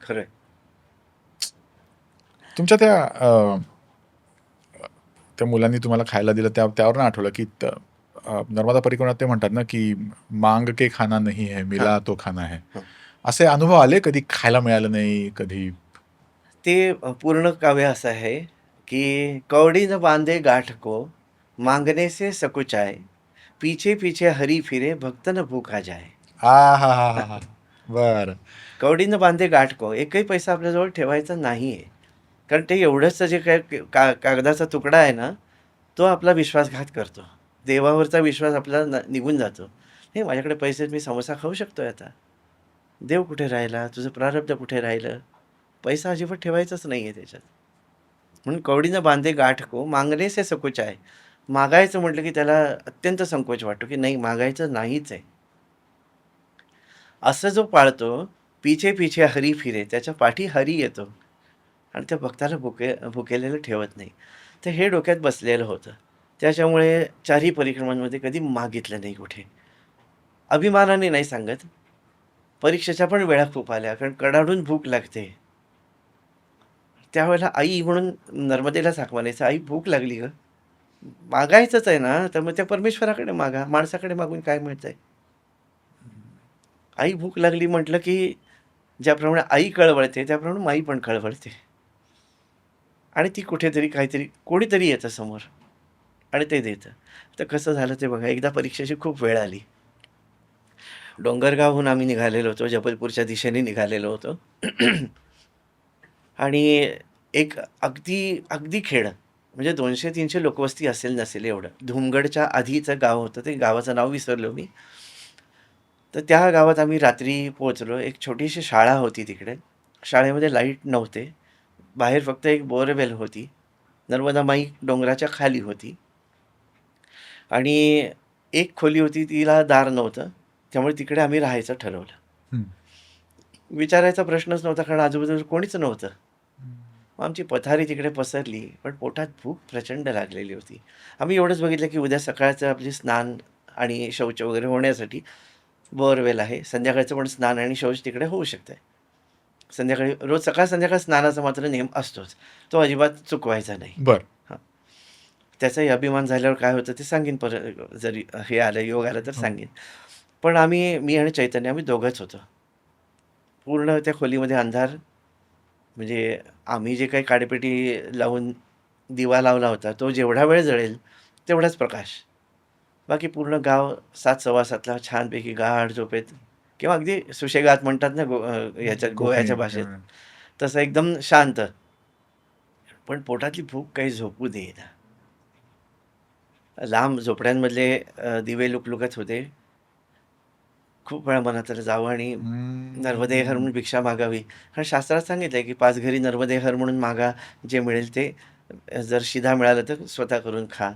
खरं आहे. तुमच्या त्या मुलांनी तुम्हाला खायला दिलं त्यावरून आठवलं, की नर्मदा परिक्रमात ते म्हणतात ना, की "मांग के खाना नहीं है, हां, मिला तो खाना है." हां. असे अनुभव आले कधी खायला मिळालं नाही, कधी? ते पूर्ण काव्य असं आहे, की "कौड़ी न बांधे गाठ को, मांगने से सकुचाए, पीछे पीछे हरी फिरे, भक्त न भूखा जाए." आहाहाहा! बरं. कवडी न बांधे गाठ को, एकही पैसा आपल्याजवळ ठेवायचा नाहीये. कारण ते एवढंच जे काही कागदाचा तुकडा आहे ना, तो आपला विश्वासघात करतो. देवावरचा विश्वास आपला निघून जातो. "नाही माझ्याकडे पैसे आहेत, मी समोसा खाऊ शकतोय आता." देव कुठे राहिला? तुझं प्रारब्ध कुठे राहिलं? पैसा अजिबात ठेवायचाच नाहीये त्याच्यात. म्हणून "कवडी न बांधे गाठ को, मागणे से सकुच आहे." मागायचं म्हटलं की त्याला अत्यंत संकोच वाटतो, की नाही मागायचं नाहीच आहे. असं जो पाळतो, "पीछे पीछे हरी फिरे." त्याच्या पाठी हरी येतो आणि त्या भक्ताला भुकेलेलं ठेवत नाही. तर हे डोक्यात बसलेलं होतं. त्याच्यामुळे चारही परिक्रमांमध्ये कधी मागितलं नाही कुठे. अभिमानाने नाही सांगत. परीक्षेच्या पण वेळा खूप आल्या, कारण कडाडून भूक लागते. त्यावेळेला आई म्हणून नर्मदेला हाक मारायचं, "आई भूक लागली गं." मागायचंच आहे ना, तर मग त्या परमेश्वराकडे मागा. माणसाकडे मागून काय मिळतंय? आई भूक लागली म्हटलं, की ज्याप्रमाणे आई कळवळते, त्याप्रमाणे माई पण कळवळते. आणि ती कुठेतरी काहीतरी कोणीतरी येतं समोर आणि ते देतं. तर कसं झालं ते बघा. एकदा परीक्षेची खूप वेळ आली. डोंगरगावहून आम्ही निघालेलो होतो. जबलपूरच्या दिशेने निघालेलो होतो. आणि एक अगदी खेड म्हणजे 200-300 लोकवस्ती असेल नसेल एवढं. धुमगडच्या आधीचं गाव होतं. ते गावाचं नाव विसरलो मी. तर त्या गावात आम्ही रात्री पोहोचलो. एक छोटीशी शाळा होती तिकडे. शाळेमध्ये लाईट नव्हते. बाहेर फक्त एक बोअरवेल होती. नर्मदा माई डोंगराच्या खाली होती आणि एक खोली होती तिला दार नव्हतं. त्यामुळे तिकडे आम्ही राहायचं ठरवलं. हं. विचारायचा प्रश्नच नव्हता कारण आजूबाजूला कोणीच नव्हतं. मग आमची पथारी तिकडे पसरली, पण पोटात भूक प्रचंड लागलेली होती. आम्ही एवढंच बघितलं की उद्या सकाळचं आपली स्नान आणि शौच वगैरे होण्यासाठी बोअरवेल आहे. संध्याकाळचं पण स्नान आणि शौच तिकडे होऊ शकतंय. संध्याकाळी रोज सकाळ संध्याकाळ स्नानाचा मात्र नियम असतोच. तो अजिबात चुकवायचा नाही. बरं. हां. त्याचाही अभिमान झाल्यावर काय होतं ते सांगीन जरी हे आलं, योग आला तर हो. सांगेन. पण मी आणि चैतन्य आम्ही दोघंच होतो. पूर्ण त्या खोलीमध्ये अंधार. म्हणजे आम्ही जे काही काडीपेटी लावून दिवा लावला होता, तो जेवढा वेळ जळेल तेवढाच प्रकाश. बाकी पूर्ण गाव 7, 7:15ला छानपैकी गाढ झोपेत किंवा अगदी सुशेगात म्हणतात ना ह्याच्यात कोकणी. गोव्याच्या भाषेत, हं. तसं एकदम शांत. पण पोटातली भूक काही झोपू देईना. लांब झोपड्यांमधले दिवे लुकलुकत होते. खूप वेळा मनात आलं जावं आणि नर्मदे हर म्हणून भिक्षा मागावी. कारण शास्त्रात सांगितलंय, की 5 घरी नर्मदे हर म्हणून मागा, जे मिळेल ते. जर शिधा मिळालं तर स्वतः करून खा.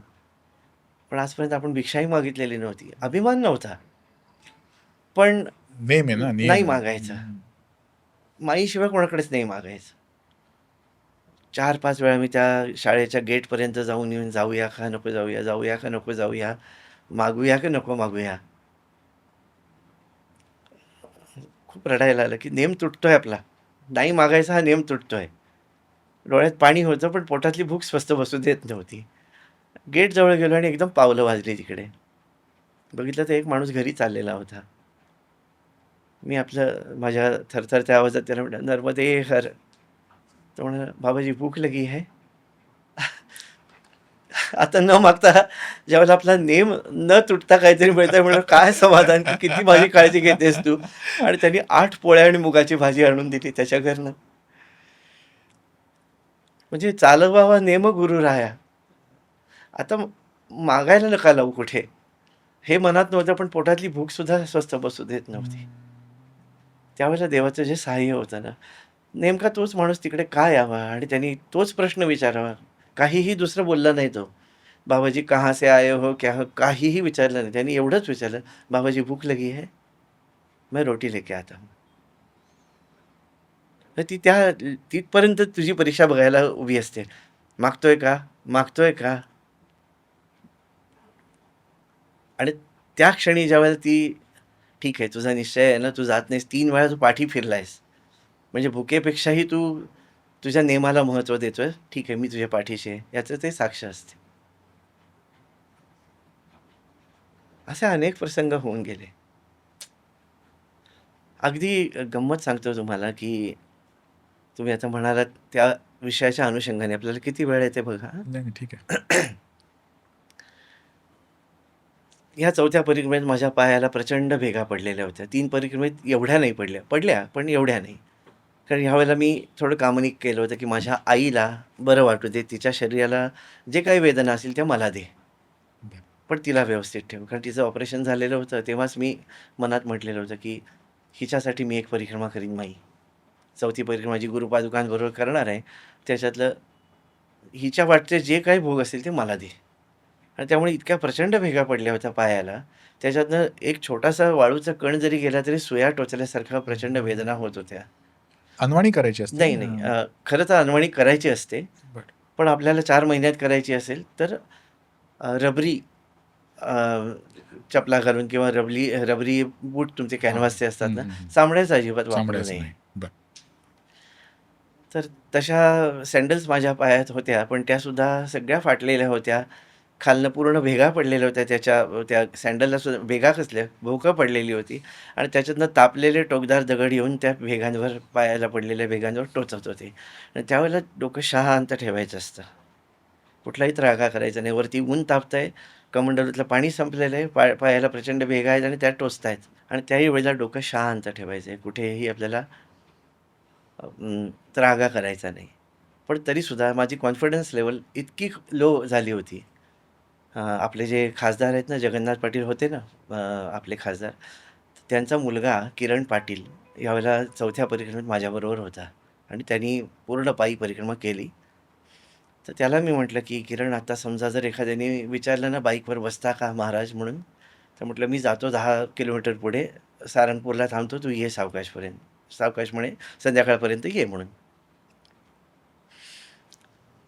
पण आजपर्यंत आपण भिक्षाही मागितलेली नव्हती. अभिमान नव्हता. पण नेम आहे ना, नाही नियम आहे. मागायचं. माईशिवाय कोणाकडेच नाही मागायचं. 4-5 वेळा मी त्या शाळेच्या गेटपर्यंत जाऊन येऊन, जाऊया का नको जाऊया, जाऊया का नको जाऊया, मागूया की नको मागूया. खूप रडायला आलं, की नेम तुटतोय आपला. नाही मागायचा हा नेम तुटतोय. डोळ्यात पाणी होतं, पण पोटातली भूक स्वस्थ बसू देत नव्हती. गेटजवळ गेलो आणि एकदम पावलं वाजली तिकडे. बघितलं तर एक माणूस घरी चाललेला होता. मी आपलं माझ्या थरथरत्या आवाजात त्याला म्हटलं, "नर्मदे हर." तो म्हणाला, "बाबाजी भूक लगी है." आता न मागता ज्यावेळेला आपला नेम न तुटता काहीतरी मिळतंय म्हणून काय समाधान, की किती माझी काळजी घेतेस तू. आणि त्यांनी 8 पोळ्या आणि मुगाची भाजी आणून दिली त्याच्या घरनं. म्हणजे चालवावा नेम गुरु राया. आता मागायला नका लावू कुठे. हे मनात नव्हतं, पण पोटातली भूक सुद्धा स्वस्थ बसू देत नव्हती. त्यावेळेला देवाचं जे सहाय्य होतं ना, नेमका तोच माणूस तिकडे का यावा आणि त्यांनी तोच प्रश्न विचारावा. काहीही दुसरं बोलला नाही तो. "बाबाजी कहाँ से आए हो? क्या हो?" काहीही विचारलं नाही. त्यांनी एवढंच विचारलं, "बाबाजी भूक लगी है? मैं रोटी लेके आता हूँ." तर ती तिथपर्यंत तुझी परीक्षा बघायला उभी असते. मागतोय का? मागतोय का? आणि त्या क्षणी ज्यावेळेला ती, ठीक आहे तुझा निश्चय आहे ना, तू जात नाहीस. 3 वेळा तू पाठी फिरलायस. म्हणजे भुकेपेक्षाही तू तुझ्या नेमाला महत्त्व देतोय. ठीक आहे, मी तुझ्या पाठीशी आहे. याचं ते साक्ष असते. असे अनेक प्रसंग होऊन गेले. अगदी गंमत सांगतो तुम्हाला, की तुम्ही आता म्हणालात त्या विषयाच्या अनुषंगाने आपल्याला किती वेळ आहे ते बघा. नाही, नाही, ठीक आहे. ह्या 4थ्या परिक्रमेत माझ्या पायाला प्रचंड भेगा पडलेल्या होत्या. 3 परिक्रमेत एवढ्या नाही पडल्या. पडल्या, पण एवढ्या नाही. कारण ह्यावेळेला मी थोडं कामनिक केलं होतं, की माझ्या आईला बरं वाटू दे. तिच्या शरीराला जे काही वेदना असतील त्या मला दे. पण तिला व्यवस्थित ठेव. कारण तिचं ऑपरेशन झालेलं होतं. तेव्हाच मी मनात म्हटलेलं होतं, की हिच्यासाठी मी एक परिक्रमा करीन माई. 4थी परिक्रमा जी गुरुपादुकांबरोबर करणार आहे, त्याच्यातलं हिच्या वाटचे जे काही भोग असतील ते मला दे. आणि त्यामुळे इतक्या प्रचंड भेगा पडल्या होत्या पायाला. त्याच्यातनं एक छोटासा वाळूचा कण जरी गेला तरी सुया टोचल्यासारख्या प्रचंड वेदना होत होत्या. अनवाणी करायची असते नाही, ना? नाही. खरं तर अनवणी करायची असते. बट पण आपल्याला 4 महिन्यात करायची असेल तर रबरी अ, चपला घालून किंवा रबरी बूट तुमचे कॅनव्हासचे असतात ना, चामड्याचं अजिबात वापरू चामड्याचं नये. नाही. बरं. तर तशा सँडल्स माझ्या पायात होत्या, पण त्यासुद्धा सगळ्या फाटलेल्या होत्या. खालनं पूर्ण भेगा पडलेल्या होत्या त्या सँडलला सुद्धा भेगा कसल्या, भोकं पडलेली होती आणि त्याच्यातनं तापलेले टोकदार दगड येऊन त्या भेगांवर, पायाला पडलेल्या भेगांवर टोचत होते. आणि त्यावेळेला डोकं शांत ठेवायचं असतं. कुठलाही त्रागा करायचा नाही. वरती ऊन तापतंय, कमंडलूतलं पाणी संपलेलं आहे, पायाला प्रचंड भेगा आहेत आणि त्या टोचतायत आणि त्याही वेळेला डोकं शांत ठेवायचं आहे. कुठेही आपल्याला त्रागा करायचा नाही. पण तरीसुद्धा माझी कॉन्फिडन्स लेव्हल इतकी लो झाली होती. आपले जे खासदार आहेत ना, जगन्नाथ पाटील होते ना, आपले खासदार. त्यांचा मुलगा किरण पाटील यावेळेला 4थ्या परिक्रमेत माझ्याबरोबर होता आणि त्यांनी पूर्ण पायी परिक्रमा केली. तर त्याला मी म्हटलं, की "किरण, आता समजा जर एखाद्याने विचारलं ना, बाईकवर बसता का महाराज म्हणून?" तर म्हटलं, "मी जातो 10 किलोमीटर पुढे, सारंगपूरला थांबतो, तू ये सावकाशपर्यंत." सावकाश म्हणे, "संध्याकाळपर्यंत ये" म्हणून.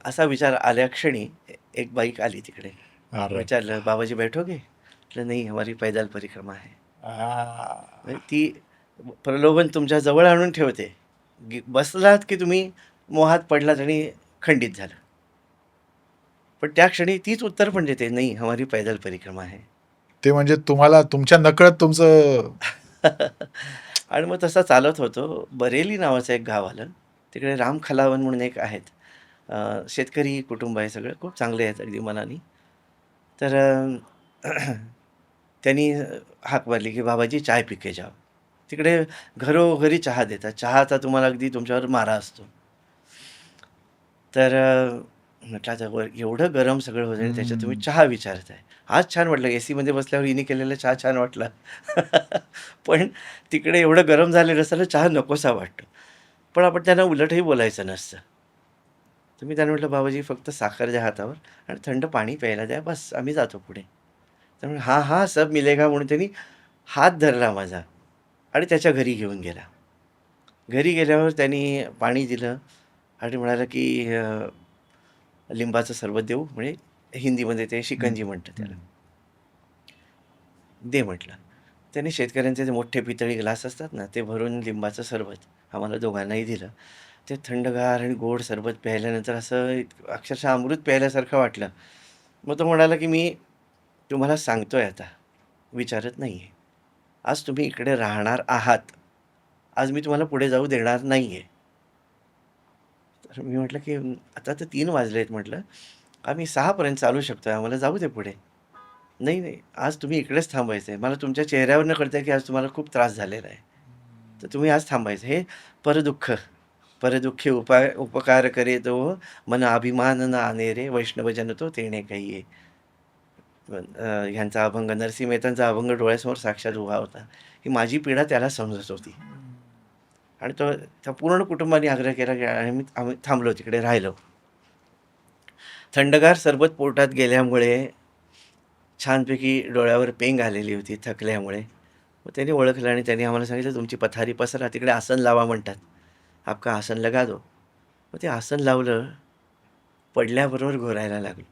असा विचार आल्या क्षणी एक बाईक आली तिकडे. अरे! विचारलं, "बाबाजी बैठोगे?" म्हटलं, "नहीं, हमारी पैदल परिक्रमा है." आ, म्हणजे ती प्रलोभन तुमच्या जवळ आणून ठेवते. बसलात की तुम्ही मोहात पडलात आणि खंडित झालं. पण त्या क्षणी तीच उत्तर पण देते, "नहीं, हमारी पैदल परिक्रमा है." ते म्हणजे तुम्हाला तुमच्या नकळत तुमचं आणि मग तसा चालत होतो. बरेली नावाचं एक गाव आलं. तिकडे राम खलावन म्हणून एक आहेत. शेतकरी कुटुंब आहे सगळं. खूप चांगले आहेत अगदी मनानी. तर त्यांनी हाक मारली, की "बाबाजी चाय पी के जाओ." तिकडे घरोघरी चहा देतात. चहाचा तुम्हाला अगदी तुमच्यावर मारा असतो. तर म्हटलं आता एवढं गरम सगळं होतं आणि त्याच्यात तुम्ही चहा विचारताय. आज छान वाटलं, एसीमध्ये बसल्यावर हिने केलेला चहा छान वाटला. पण तिकडे एवढं गरम झालेलं असताना चहा नकोसा वाटतो. पण आपण त्यांना उलटही बोलायचं नसतं. तर मी त्यांना म्हटलं, "बाबाजी फक्त साखर द्या हातावर आणि थंड पाणी प्यायला द्या, बस आम्ही जातो पुढे." तर म्हणे, "हाँ, हाँ, सब मिलेगा." म्हणून त्यांनी हात धरला माझा आणि त्याच्या घरी घेऊन गेला. घरी गेल्यावर त्यांनी पाणी दिलं आणि म्हणाला, की लिंबाचं सरबत देऊ?" म्हणजे हिंदीमध्ये ते हं, शिकंजी म्हणतात त्याला. हं. "दे" म्हटलं. त्याने शेतकऱ्यांचे जे मोठे पितळी ग्लास असतात ना, ते भरून लिंबाचं सरबत आम्हाला दोघांनाही दिलं. ते थंडगार आणि गोड सरबत प्यायल्यानंतर असं अक्षरशः अमृत प्यायल्यासारखं वाटलं. मग तो म्हणाला, की "मी तुम्हाला सांगतोय आता, विचारत नाहीये. आज तुम्ही इकडे राहणार आहात. आज मी तुम्हाला पुढे जाऊ देणार नाहीये." तर मी म्हटलं, की "आता तर 3 वाजलेत," म्हटलं. "आम्ही 6 पर्यंत चालू शकतोय. आम्हाला जाऊ दे पुढे." "नाही, नाही. आज तुम्ही इकडेच थांबायचंय. मला तुमच्या चेहऱ्यावरनं कळतंय, की आज तुम्हाला खूप त्रास झालेला आहे. तर तुम्ही आज थांबायचं. हे परदुःख, परदुःखी उपकार करे तो मन अभिमान न आने रे वैष्णवजन तो तेणे कहिये." ह्यांचा अभंग नरसिंह मेहतांचा अभंग डोळ्यासमोर साक्षात उभा होता. ही माझी पीडा त्याला समजत होती. आणि तो त्या पूर्ण कुटुंबाने आग्रह केला, की आम्ही थांबलो तिकडे राहिलो. थंडगार सरबत पोटात गेल्यामुळे छानपैकी डोळ्यावर पेंग आलेली होती थकल्यामुळे. मग त्याने ओळखलं आणि त्याने आम्हाला सांगितलं, "तुमची पथारी पसरा, तिकडे आसन लावा म्हणतात. आपका आसन लगा दो." मग ते आसन लावलं, पडल्याबरोबर घोरायला लागलो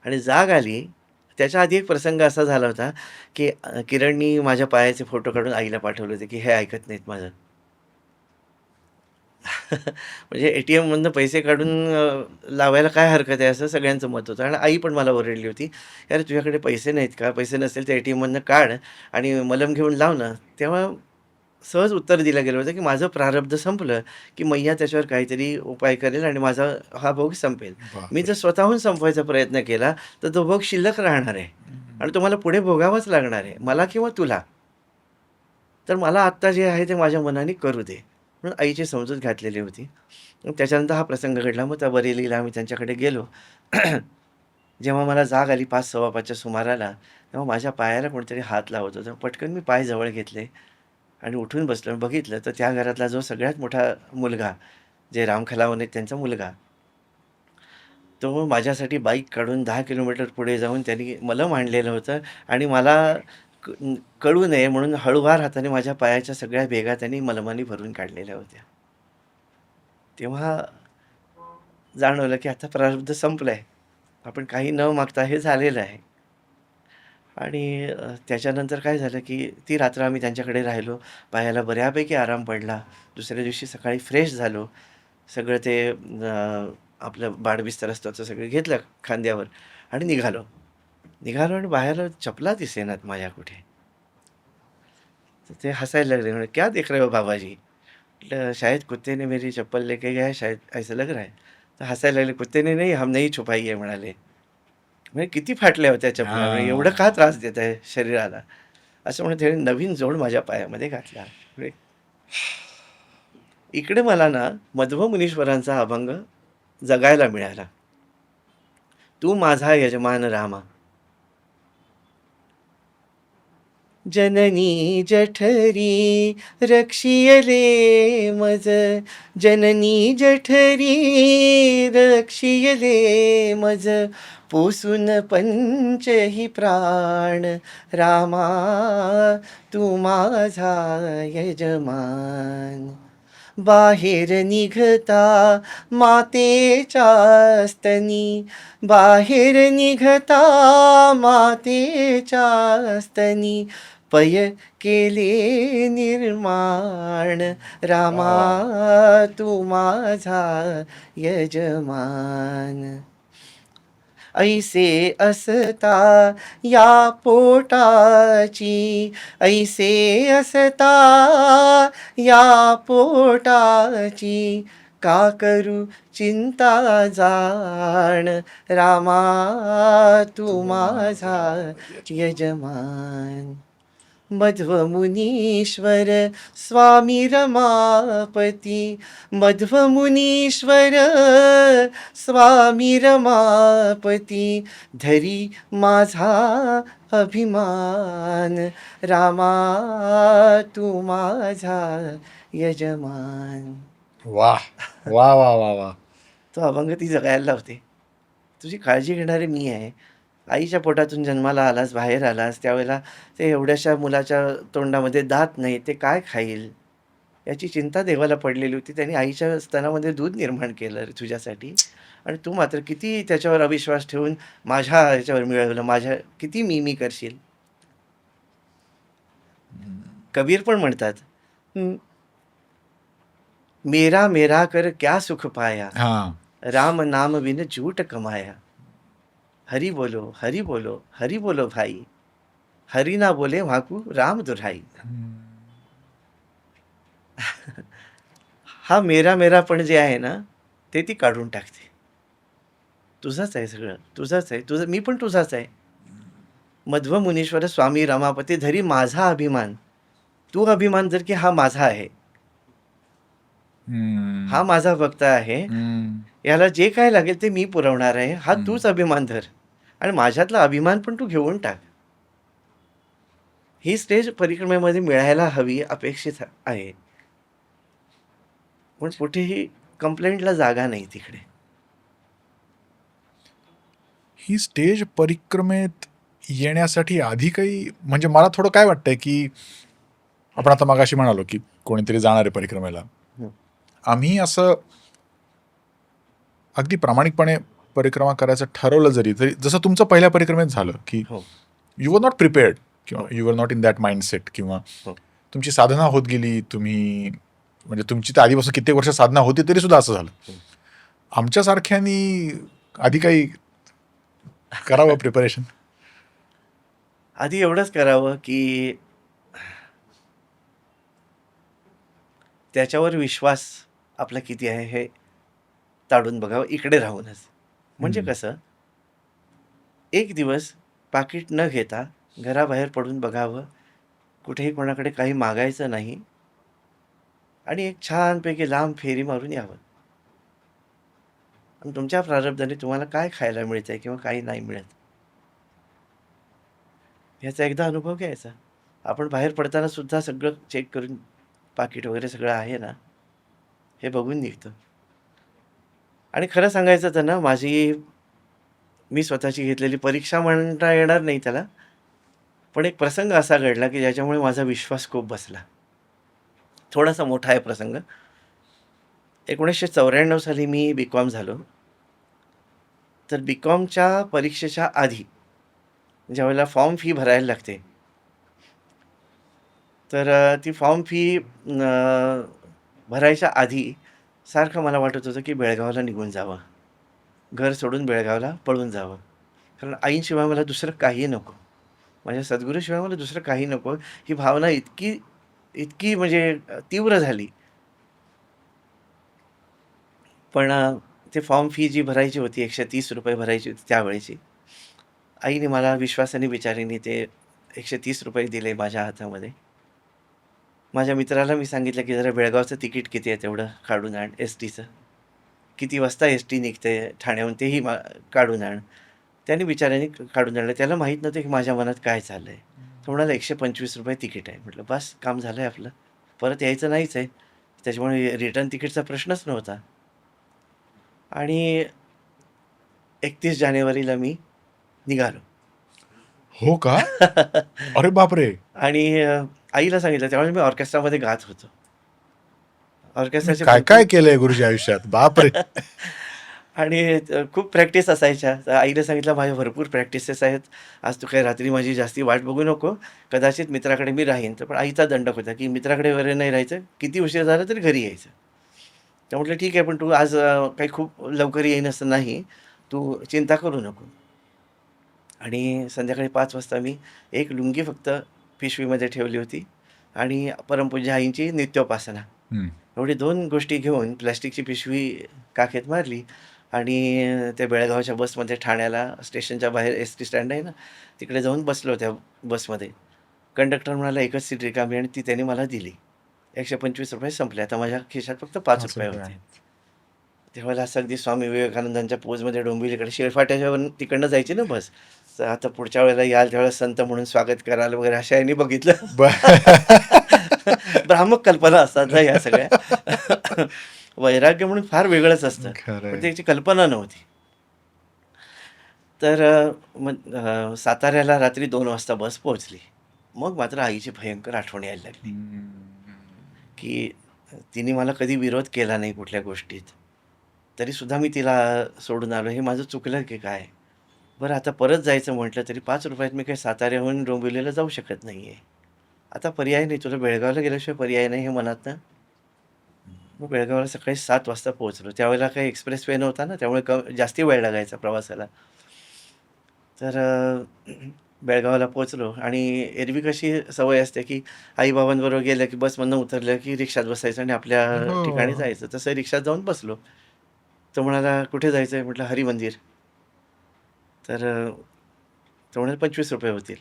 आणि जाग आली. त्याच्या आधी एक प्रसंग असा झाला होता, की किरणनी माझ्या पायाचे फोटो काढून आईला पाठवले होते, की हे ऐकत नाहीत माझं. म्हणजे एटीएममधनं पैसे काढून लावायला काय हरकत आहे, असं सगळ्यांचं मत होतं आणि आई पण मला ओरडली होती, "अरे तुझ्याकडे पैसे नाहीत का? पैसे नसेल तर एटीएममधनं काढ आणि मलम घेऊन लाव ना." तेव्हा सहज उत्तर दिलं गेलं होतं, की माझं प्रारब्ध संपलं, की मैया त्याच्यावर काहीतरी उपाय करेल आणि माझा हा भोग संपेल. मी जर बापरे! स्वतःहून संपवायचा प्रयत्न केला, तर तो भोग शिल्लक राहणार आहे हं. आणि तो मला पुढे भोगावाच लागणार आहे, मला किंवा तुला. तर मला आत्ता जे आहे ते माझ्या मनाने करू दे. म्हणून आईची समजूत घातलेली होती. मग त्याच्यानंतर हा प्रसंग घडला. मग त्या बरेलीला आम्ही त्यांच्याकडे गेलो. जेव्हा मला जाग आली 5, 5:15च्या सुमाराला, तेव्हा माझ्या पायाला कोणीतरी हात लावत होतं. पटकन मी पाय जवळ घेतले आणि उठून बसलो आणि बघितलं तर त्या घरातला जो सगळ्यात मोठा मुलगा, जे राम खलावन आहेत त्यांचा मुलगा, तो माझ्यासाठी बाईक काढून 10 किलोमीटर पुढे जाऊन त्यांनी मलम आणलेलं होतं आणि मला क कळू नये म्हणून हळूवार हाताने माझ्या पायाच्या सगळ्या भेगा त्यांनी मलमाने भरून काढलेल्या होत्या. तेव्हा जाणवलं, की आता प्रारब्ध संपलंय. आपण काही न मागता हे झालेलं आहे. आणि त्याच्यानंतर काय झालं, की ती रात्र आम्ही त्यांच्याकडे राहिलो. पायाला बऱ्यापैकी आराम पडला. दुसऱ्या दिवशी सकाळी फ्रेश झालो. सगळं ते आपलं बाडबिस्तर असतं ते सगळं घेतलं खांद्यावर आणि निघालो. निघालो आणि बाहेर चपला दिसेनात माझ्या कुठे. तर ते हसायला लागले. म्हणे, "क्या देख रहे हो बाबाजी?" म्हटलं, "शायद कुत्ते ने मेरी चप्पल लेके गया है, शायद ऐसा लग रहा है." तर हसायला लागले. "कुत्ते ने नहीं, हमने ही छुपाई है," म्हणाले. म्हणजे किती फाटल्या होत्या चपला, म्हणजे एवढं का हां. त्रास देत आहे शरीराला? असं म्हणून त्याने नवीन जोड माझ्या पायामध्ये घातला. म्हणजे इकडे मला ना मध्व मुनीश्वरांचा अभंग जगायला मिळाला. तू माझा यजमान रामा, जननी जठरी रक्षियले मज, जननी जठरी रक्षियले मज, पोसून पंचही प्राण रामा, तू माझा यजमान. बाहेर निघता मातेच्या स्तनी, बाहेर निघता मातेच्या स्तनी, पय केले निर्माण रामा, वॉव! तू माझा यजमान. ऐसे असता या पोटाची, ऐसे असता या पोटाची, का करू चिंता जाण रामा, तू तू माझा माझा यजमान. यजमान. मध्वमुनीश्वर स्वामी रमापती, मध्वमुनीश्वर स्वामी रमापती, धरी माझा अभिमान रामा, तू माझा यजमान. वाह! वाह, वाह, वाह, वाह! तो अभंग ती जगायला लावते. तुझी काळजी घेणारे मी आहे. आईच्या पोटातून जन्माला आलास, बाहेर आलास, त्यावेळेला ते एवढ्याशा मुलाच्या तोंडामध्ये दात नाही, ते काय खाईल? याची चिंता देवाला पडलेली होती. त्याने आईच्या स्तनामध्ये दूध निर्माण केलं रे तुझ्यासाठी आणि तू मात्र किती त्याच्यावर अविश्वास ठेवून माझ्या ह्याच्यावर मिळवलं, माझ्या किती मी करशील? कबीर पण म्हणतात, "हं, मेरा मेरा कर क्या सुख पाया, हां. राम नाम बिन झूठ कमाया. हरि बोलो, हरि बोलो भाई. हरि ना बोले वाकू राम दुराई." हा मेरा मेरा पण जे आहे ना, ते ती काढून टाकते. तुझंच आहे सगळं, तुझंच आहे, तुझं मी पण तुझाच आहे. मध्व मुनीश्वर स्वामी रमापती धरी माझा अभिमान. तू अभिमान धर की हा माझा आहे, हा माझा भक्त आहे, याला जे काय लागेल ते मी पुरवणार आहे, हा तूच अभिमान धर आणि माझ्यातला अभिमान पण तू घेऊन टाक. ही स्टेज परिक्रमेमध्ये मिळायला हवी, अपेक्षित आहे. पण कुठेही कंप्लेंटला जागा नाही तिकडे. ही स्टेज परिक्रमेत येण्यासाठी आधी काही म्हणजे मला थोडं काय वाटतंय की आपण आता मगाशी म्हणालो की कोणीतरी जाणार आहे परिक्रमेला. हं. आम्ही असं अगदी प्रामाणिकपणे परिक्रमा करायचं ठरवलं जरी जसं तुमचं पहिल्या परिक्रमेत झालं की हो यू वर नॉट प्रिपेअर्ड किंवा हो. You were not in that mindset किंवा हो. तुमची साधना होत गेली, तुम्ही म्हणजे तुमची तर आधीपासून कित्येक वर्ष साधना होती तरी सुद्धा असं झालं. हं. आमच्यासारख्यांनी आधी काही करावं प्रिपरेशन. आधी एवढंच करावं की त्याच्यावर विश्वास आपला किती आहे हे ताडून बघावं इकडे राहूनच. म्हणजे कसं, एक दिवस पाकीट न घेता घराबाहेर पडून बघावं, कुठेही कोणाकडे काही मागायचं नाही आणि एक छानपैकी लांब फेरी मारून यावं. आणि तुमच्या प्रारब्धाने तुम्हाला काय खायला मिळतंय किंवा काही नाही मिळत, ह्याचा एकदा अनुभव घ्यायचा. आपण बाहेर पडताना सुद्धा सगळं चेक करून पाकीट वगैरे सगळं आहे ना, हे बघून निघतो. आणि खरं सांगायचं तर ना, मी स्वतःची घेतलेली परीक्षा म्हणता येणार नाही त्याला, पण एक प्रसंग असा घडला की ज्याच्यामुळे माझा विश्वास खूप बसला. थोडासा मोठा आहे प्रसंग. 1994 साली मी बी.कॉम झालो. तर बी.कॉमच्या परीक्षेच्या आधी ज्यावेळेला फॉर्म फी भरायला लागते, तर ती फॉर्म फी भरायच्या आधी सारखं मला वाटत होतं की बेळगावला निघून जावं. घर सोडून बेळगावला पळून जावं. कारण आईशिवाय मला दुसरं काही नको. माझ्या सद्गुरूशिवाय मला दुसरं काही नको. ही भावना इतकी इतकी म्हणजे तीव्र झाली. पण ते फॉर्म फी जी भरायची होती ₹130 भरायची होती त्यावेळेची. आईने मला विश्वासाने बिचारीने ते ₹130 दिले माझ्या हातामध्ये. माझ्या मित्राला मी सांगितलं की जरा बेळगावचं तिकीट किती आहे तेवढं काढून आण एस-टीचं. किती वाजता एस-टी निघते ठाण्याहून तेही काढून आण. त्याने बिचाऱ्याने काढून आणलं. त्याला माहीत नव्हतं की माझ्या मनात काय चाललंय. तो म्हणाला ₹125 तिकीट आहे. म्हटलं बस काम झालंय आपलं. परत यायचं नाहीच आहे. त्याच्यामुळे रिटर्न तिकीटचा प्रश्नच नव्हता. आणि 31 जानेवारीला मी निघालो. हो का? अरे बापरे! आणि आईला सांगितलं. त्यावेळेस मी ऑर्केस्ट्रामध्ये गात होतो. ऑर्केस्ट्राचे काय भरपूर काय केलंय गुरुजी आयुष्यात? बापरे! आणि खूप प्रॅक्टिस असायच्या. तर आईला सांगितलं, "माझ्या भरपूर प्रॅक्टिसेस आहेत. आज तू काही रात्री माझी जास्ती वाट बघू नको. कदाचित मित्राकडे मी राहीन." तर पण आईचा दंडक होता, की मित्राकडे वगैरे नाही राहायचं. किती उशीर झाला तरी घरी यायचं. तर म्हटलं, "ठीक आहे, पण तू आज काही खूप लवकर येईन असं नाही. तू चिंता करू नको." आणि संध्याकाळी 5 वाजता मी एक लुंगी फक्त पिशवीमध्ये ठेवली होती आणि परमपूज्य आईंची नित्योपासना. एवढी 2 गोष्टी घेऊन प्लास्टिकची पिशवी काखेत मारली आणि त्या बेळगावच्या बसमध्ये ठाण्याला स्टेशनच्या बाहेर एस-टी स्टँड आहे ना, तिकडे जाऊन बसलो त्या बसमध्ये. कंडक्टर म्हणाला, "एकच सीट रिकामी" आणि ती त्याने मला दिली. ₹125 संपले. आता माझ्या खिशात फक्त ₹5 होते. त्यावेळेला असं अगदी स्वामी विवेकानंदांच्या पोजमध्ये डोंबिवलीकडे शिळफाट्याच्यावरून तिकडनं जायची ना बस. तर आता पुढच्या वेळेला याल त्यावेळेला संत म्हणून स्वागत कराल वगैरे अशा ह्यानी बघितलं. भ्रामक कल्पना असतात ना या सगळ्या. वैराग्य म्हणून फार वेगळंच असतं, पण खरंय. त्याची कल्पना नव्हती. तर मग साताऱ्याला रात्री 2 वाजता बस पोहोचली. मग मात्र आईची भयंकर आठवण यायला लागली, हम्म. की तिने मला कधी विरोध केला नाही कुठल्या गोष्टीत. तरीसुद्धा मी तिला सोडून आलो. हे माझं चुकलं की काय? बरं आता परत जायचं म्हटलं तरी ₹5 मी काही साताऱ्याहून डोंबिवलीला जाऊ शकत नाहीये. आता पर्याय नाही. तुला बेळगावला गेल्याशिवाय पर्याय नाही हे मनातनं. मग बेळगावला सकाळी 7 वाजता पोहोचलो. त्यावेळेला काही एक्सप्रेस वे नव्हता ना, त्यामुळे जास्ती वेळ लागायचा प्रवासाला. तर बेळगावला पोहोचलो आणि एरवी कशी सवय असते, की आई-बाबांबरोबर गेलं, की बसमधनं उतरलं, की रिक्षात बसायचं आणि आपल्या ठिकाणी हो. जायचं. तसं रिक्षात जाऊन बसलो. तो म्हणाला, "कुठे जायचंय?" म्हटलं, "हरिमंदिर." तर तो म्हणाला, ₹25 होतील.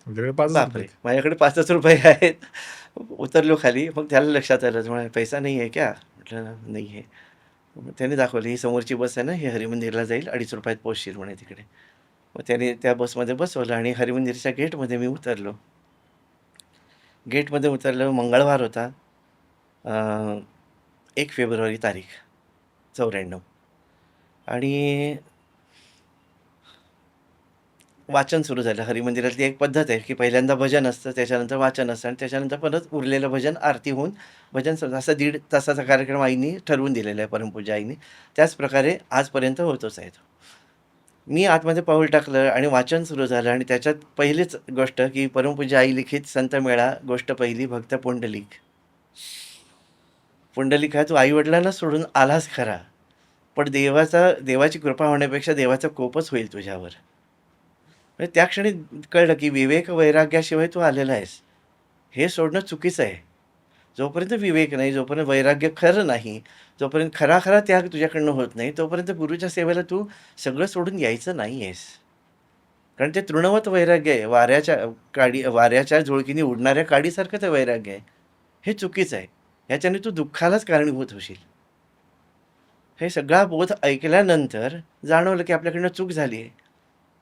तुमच्याकडे ₹5च बापरे! माझ्याकडे ₹5च आहेत. उतरलो खाली. मग त्याला लक्षात आलं. तो म्हणाला, "पैसा नहीं है क्या?" म्हटलं, "नहीं है." मग त्याने दाखवली, "ही समोरची बस आहे ना, ही हरिमंदिरला जाईल. ₹2.50त पोहोचशील" म्हणे तिकडे. मग त्याने त्या बसमध्ये बसवलं आणि हरिमंदिरच्या गेटमध्ये मी उतरलो. गेटमध्ये उतरलो. मंगळवार होता. अ, 1 फेब्रुवारी तारीख 94 आणि वाचन सुरू झालं. हरिमंदिरातली एक पद्धत आहे, की पहिल्यांदा भजन असतं, त्याच्यानंतर वाचन असतं आणि त्याच्यानंतर परत उरलेलं भजन आरती होऊन भजन असा 1.5 तासाचा कार्यक्रम आईनी ठरवून दिलेला आहे, परमपूज्य आईनी. त्याच प्रकारे आजपर्यंत होतच आहे तो. मी आतमध्ये पाऊल टाकलं आणि वाचन सुरू झालं आणि त्याच्यात पहिलीच गोष्ट, की परमपूज्य आई लिखित संत मेळा, गोष्ट पहिली भक्त पुंडलिक. पुंडलिका तू आई-वडिलांना सोडून आलास खरा, पण देवाची कृपा होण्यापेक्षा देवाचा कोपच होईल तुझ्यावर. म्हणजे त्या क्षणी कळलं, की विवेक वैराग्याशिवाय तू आलेला आहेस. हे सोडणं चुकीचं आहे. जोपर्यंत विवेक नाही, जोपर्यंत वैराग्य खरं नाही, जोपर्यंत खरा-खरा त्याग तुझ्याकडनं होत नाही, तोपर्यंत गुरुच्या सेवेला तू सगळं सोडून यायचं नाही आहेस. कारण ते तृणवत वैराग्य आहे. वाऱ्याच्या झुळकीने उडणाऱ्या काडीसारखं ते वैराग्य आहे. हे चुकीचं आहे. ह्याच्याने तू दुःखालाच कारणीभूत होशील. हे सगळा बोध ऐकल्यानंतर जाणवलं, की आपल्याकडनं चूक झाली आहे.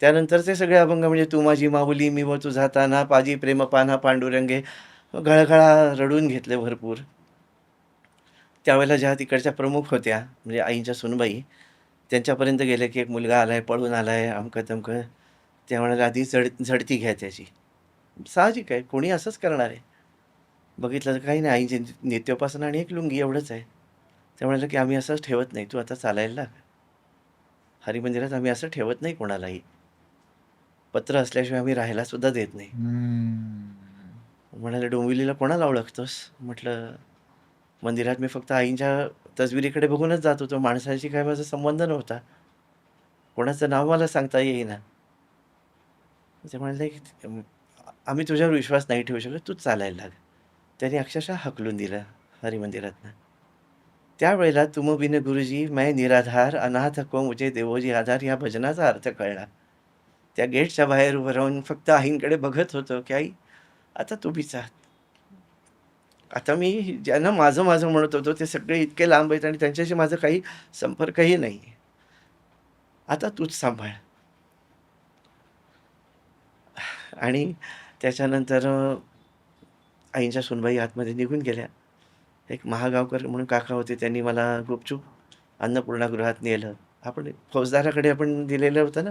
त्यानंतरचे सगळे अभंग म्हणजे तू माझी माऊली, मी व तुझा तान्हा, पाजी प्रेमपान्हा पांडुरंगे, घळघळा रडून घेतले भरपूर. त्यावेळेला ज्या तिकडच्या प्रमुख होत्या, म्हणजे आईच्या सुनबाई, त्यांच्यापर्यंत गेले, की एक मुलगा आलाय, पळून आलाय, अमकं-तमकं. त्या म्हणाल्या, "आधी झडती घ्या त्याची." साहजिक आहे, कोणी असंच करणार आहे. बघितलं तर काही नाही, आईची नित्योपासना आणि एक लुंगी एवढंच आहे. त्या म्हणाल्या, की "आम्ही असंच ठेवत नाही, तू आता चालायला लाग. हरिमंदिरात आम्ही असं ठेवत नाही कोणालाही. पत्र असल्याशिवाय आम्ही राहायला सुद्धा देत नाही." हम्म. म्हणाले, "डोंबिवलीला कोणाला ओळखतोस?" म्हटलं, "मंदिरात मी फक्त आईच्या तसबिरीकडे बघूनच जात होतो. माणसाशी काही माझा संबंध नव्हता. कोणाचं नाव मला सांगता येईना." ते म्हणाले, की "आम्ही तुझ्यावर विश्वास नाही ठेवू शकत. तूच चालायला लाग." त्याने अक्षरशः हाकलून दिलं हरिमंदिरातनं. त्यावेळेला "तुम बिन गुरुजी मैं निराधार, अनाथ को मुझे देवोजी आधार" या भजनाचा अर्थ कळला. त्या गेटच्या बाहेर उभं राहून फक्त आईंकडे बघत होतो, की "आई, आता तुम्हीच आहात. आता मी ज्यांना माझं म्हणत होतो ते सगळे इतके लांब आहेत आणि त्यांच्याशी माझा काही संपर्कही नाहीये. आता तूच सांभाळ." आणि त्याच्यानंतर आईंच्या सुनबाई आतमध्ये निघून गेल्या. एक महागावकर म्हणून काका होते, त्यांनी मला गुपचूप अन्नपूर्णागृहात नेलं. आपण फौजदाराकडे आपण दिलेलं होतं ना,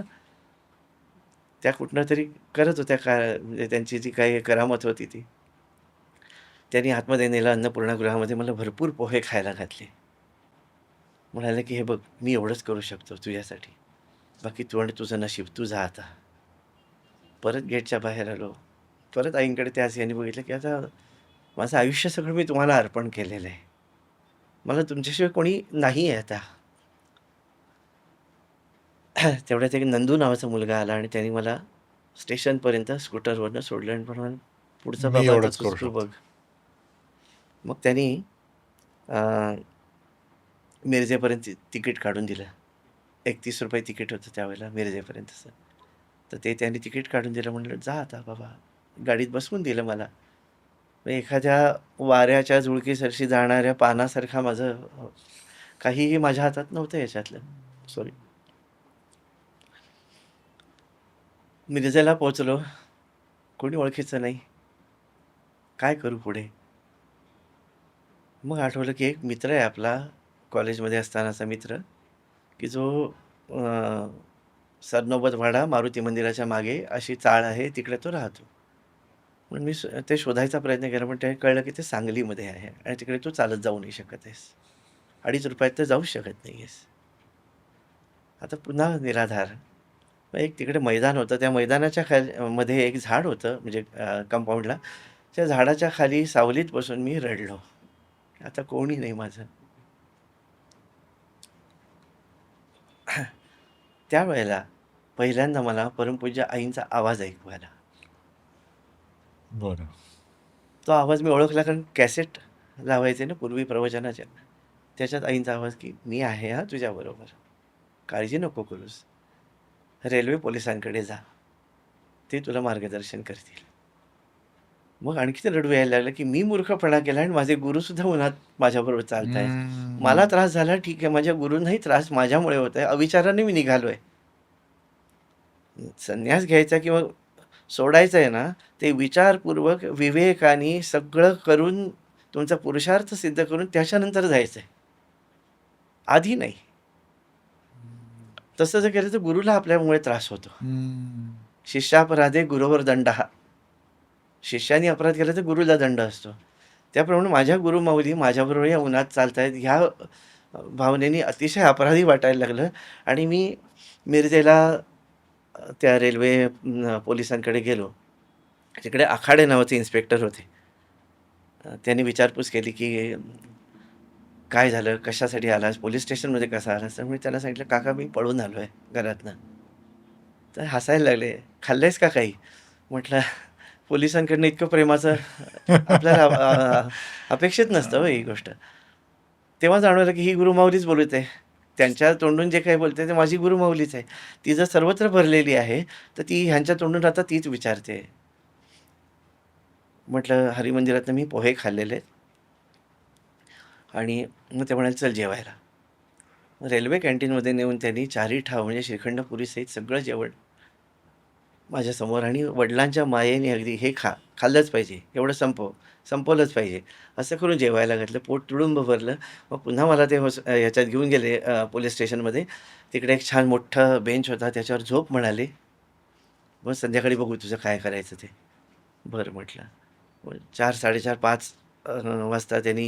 त्या कुठूनतरी करत होत्या म्हणजे त्यांची जी काही करामत होती ती. त्यांनी आतमध्ये नेलं अन्नपूर्णागृहामध्ये मला भरपूर पोहे खायला घातले. म्हणाले, की "हे बघ, मी एवढंच करू शकतो तुझ्यासाठी. बाकी तू आणि तुझं नशीब, तू जा आता." परत गेटच्या बाहेर आलो. परत आईंकडे त्याच ह्याने बघितलं, की आता माझं आयुष्य सगळं मी तुम्हाला अर्पण केलेलं आहे. मला तुमच्याशिवाय कोणी नाही आहे आता. तेवढ्यात एक नंदू नावाचा मुलगा आला आणि त्याने मला स्टेशनपर्यंत स्कूटरवरनं सोडलं आणि म्हणाला, "पुढचं मी बाबा आता एवढंच करू तू बघ." शकतो. मग त्यांनी अ, मिरजेपर्यंत तिकीट काढून दिलं. ₹31 तिकीट होतं त्यावेळेला मिरजेपर्यंतचं. तर ते त्यांनी तिकीट काढून दिलं. म्हटलं, "जा आता बाबा." गाडीत बसवून दिलं मला. मग एखाद्या वाऱ्याच्या झुळकेसरशी जाणाऱ्या पानासारखा माझं काहीही माझ्या हातात नव्हतं याच्यातलं. सॉरी. मिरजेला पोहोचलो. कोणी ओळखीचं नाही. काय करू पुढे? मग आठवलं की एक मित्र आहे आपला कॉलेजमध्ये असतानाचा मित्र, की जो सरनोबतवाडा मारुती मंदिराच्या मागे अशी चाळ आहे, तिकडे तो राहतो. पण मी ते शोधायचा प्रयत्न केला, पण ते कळलं की ते सांगलीमध्ये आहे आणि तिकडे तू चालत जाऊ नाही शकत आहेस. ₹2.5 तर जाऊच शकत नाही आहेस. आता पुन्हा निराधार. मग एक तिकडे मैदान होतं. त्या मैदानाच्या मध्ये एक झाड होतं, म्हणजे कंपाऊंडला. त्या झाडाच्या खाली सावलीत बसून मी रडलो. आता कोणी नाही माझं. त्यावेळेला पहिल्यांदा मला परमपूज्य आईंचा आवाज ऐकू आला. बरं. तो आवाज मी ओळखला, कारण कॅसेट लावायचे ना पूर्वी प्रवचनाच्या. त्याच्यात आईंचा आवाज, की "मी आहे हां तुझ्याबरोबर. काळजी नको करूस. रेल्वे पोलिसांकडे जा. ते तुला मार्गदर्शन करतील." मग आणखी ते रडू यायला लागलं, की मी मूर्खपणा केला आणि माझे गुरुसुद्धा उन्हात माझ्याबरोबर चालतायत. मला हम्म. त्रास झाला, ठीक आहे. माझ्या गुरूंनाही त्रास माझ्यामुळे होतोय. अविचाराने मी निघालोय. संन्यास घ्यायचा किंवा सोडायचं आहे ना, ते विचारपूर्वक, विवेकाने सगळं करून, तुमचा पुरुषार्थ सिद्ध करून त्याच्यानंतर जायचं आहे. आधी नाही. तसं जर केलं तर गुरुला आपल्यामुळे त्रास होतो. हम्म. शिष्यापराधे गुरोवर दंडः. शिष्याने अपराध केला तर गुरुला दंड असतो. त्याप्रमाणे माझ्या गुरुमाऊली माझ्याबरोबर या उन्हात चालतायत, ह्या भावनेने अतिशय अपराधी वाटायला लागलं आणि मी मिरजेला त्या रेल्वे पोलिसांकडे गेलो. तिकडे आखाडे नावाचे इन्स्पेक्टर होते. त्यांनी विचारपूस केली, की "काय झालं? कशासाठी आलास? पोलीस स्टेशनमध्ये कसा आलास?" तर मी त्याला सांगितलं, "काका मी पळून आलोय घरातनं." तर हसायला लागले. "खाल्लंयस का काही?" म्हटलं, "पोलिसांकडनं इतकं प्रेमाचं आपल्याला अपेक्षित नसतं हो ही गोष्ट." तेव्हा जाणवलं, की ही गुरुमाऊलीच बोलत आहे. त्यांच्या तोंडून जे काही बोलते ते माझी गुरुमाऊलीच आहे. ती जर सर्वत्र भरलेली आहे, तर ती ह्यांच्या तोंडून आता तीच विचारते. म्हटलं, "हरिमंदिरातनं मी पोहे खाल्लेले आहेत." आणि मग ते म्हणाले, "चल जेवायला." रेल्वे कॅन्टीनमध्ये नेऊन त्यांनी चारही ठाव, म्हणजे श्रीखंड पुरीसहित सगळं जेवण माझ्यासमोर, आणि वडिलांच्या मायेने अगदी, "हे खा, खाल्लंच पाहिजे, एवढं संपव, संपवलंच पाहिजे." असं करून जेवायला घातलं. पोट तुडुंब भरलं. मग पुन्हा मला ते ह्याच्यात घेऊन गेले पोलीस स्टेशनमध्ये. तिकडे एक छान मोठा बेंच होता, त्याच्यावर झोप म्हणाले. "मग संध्याकाळी बघू तुझं काय करायचं ते." बरं म्हटलं. मग 4, 4:30, 5 वाजता त्यांनी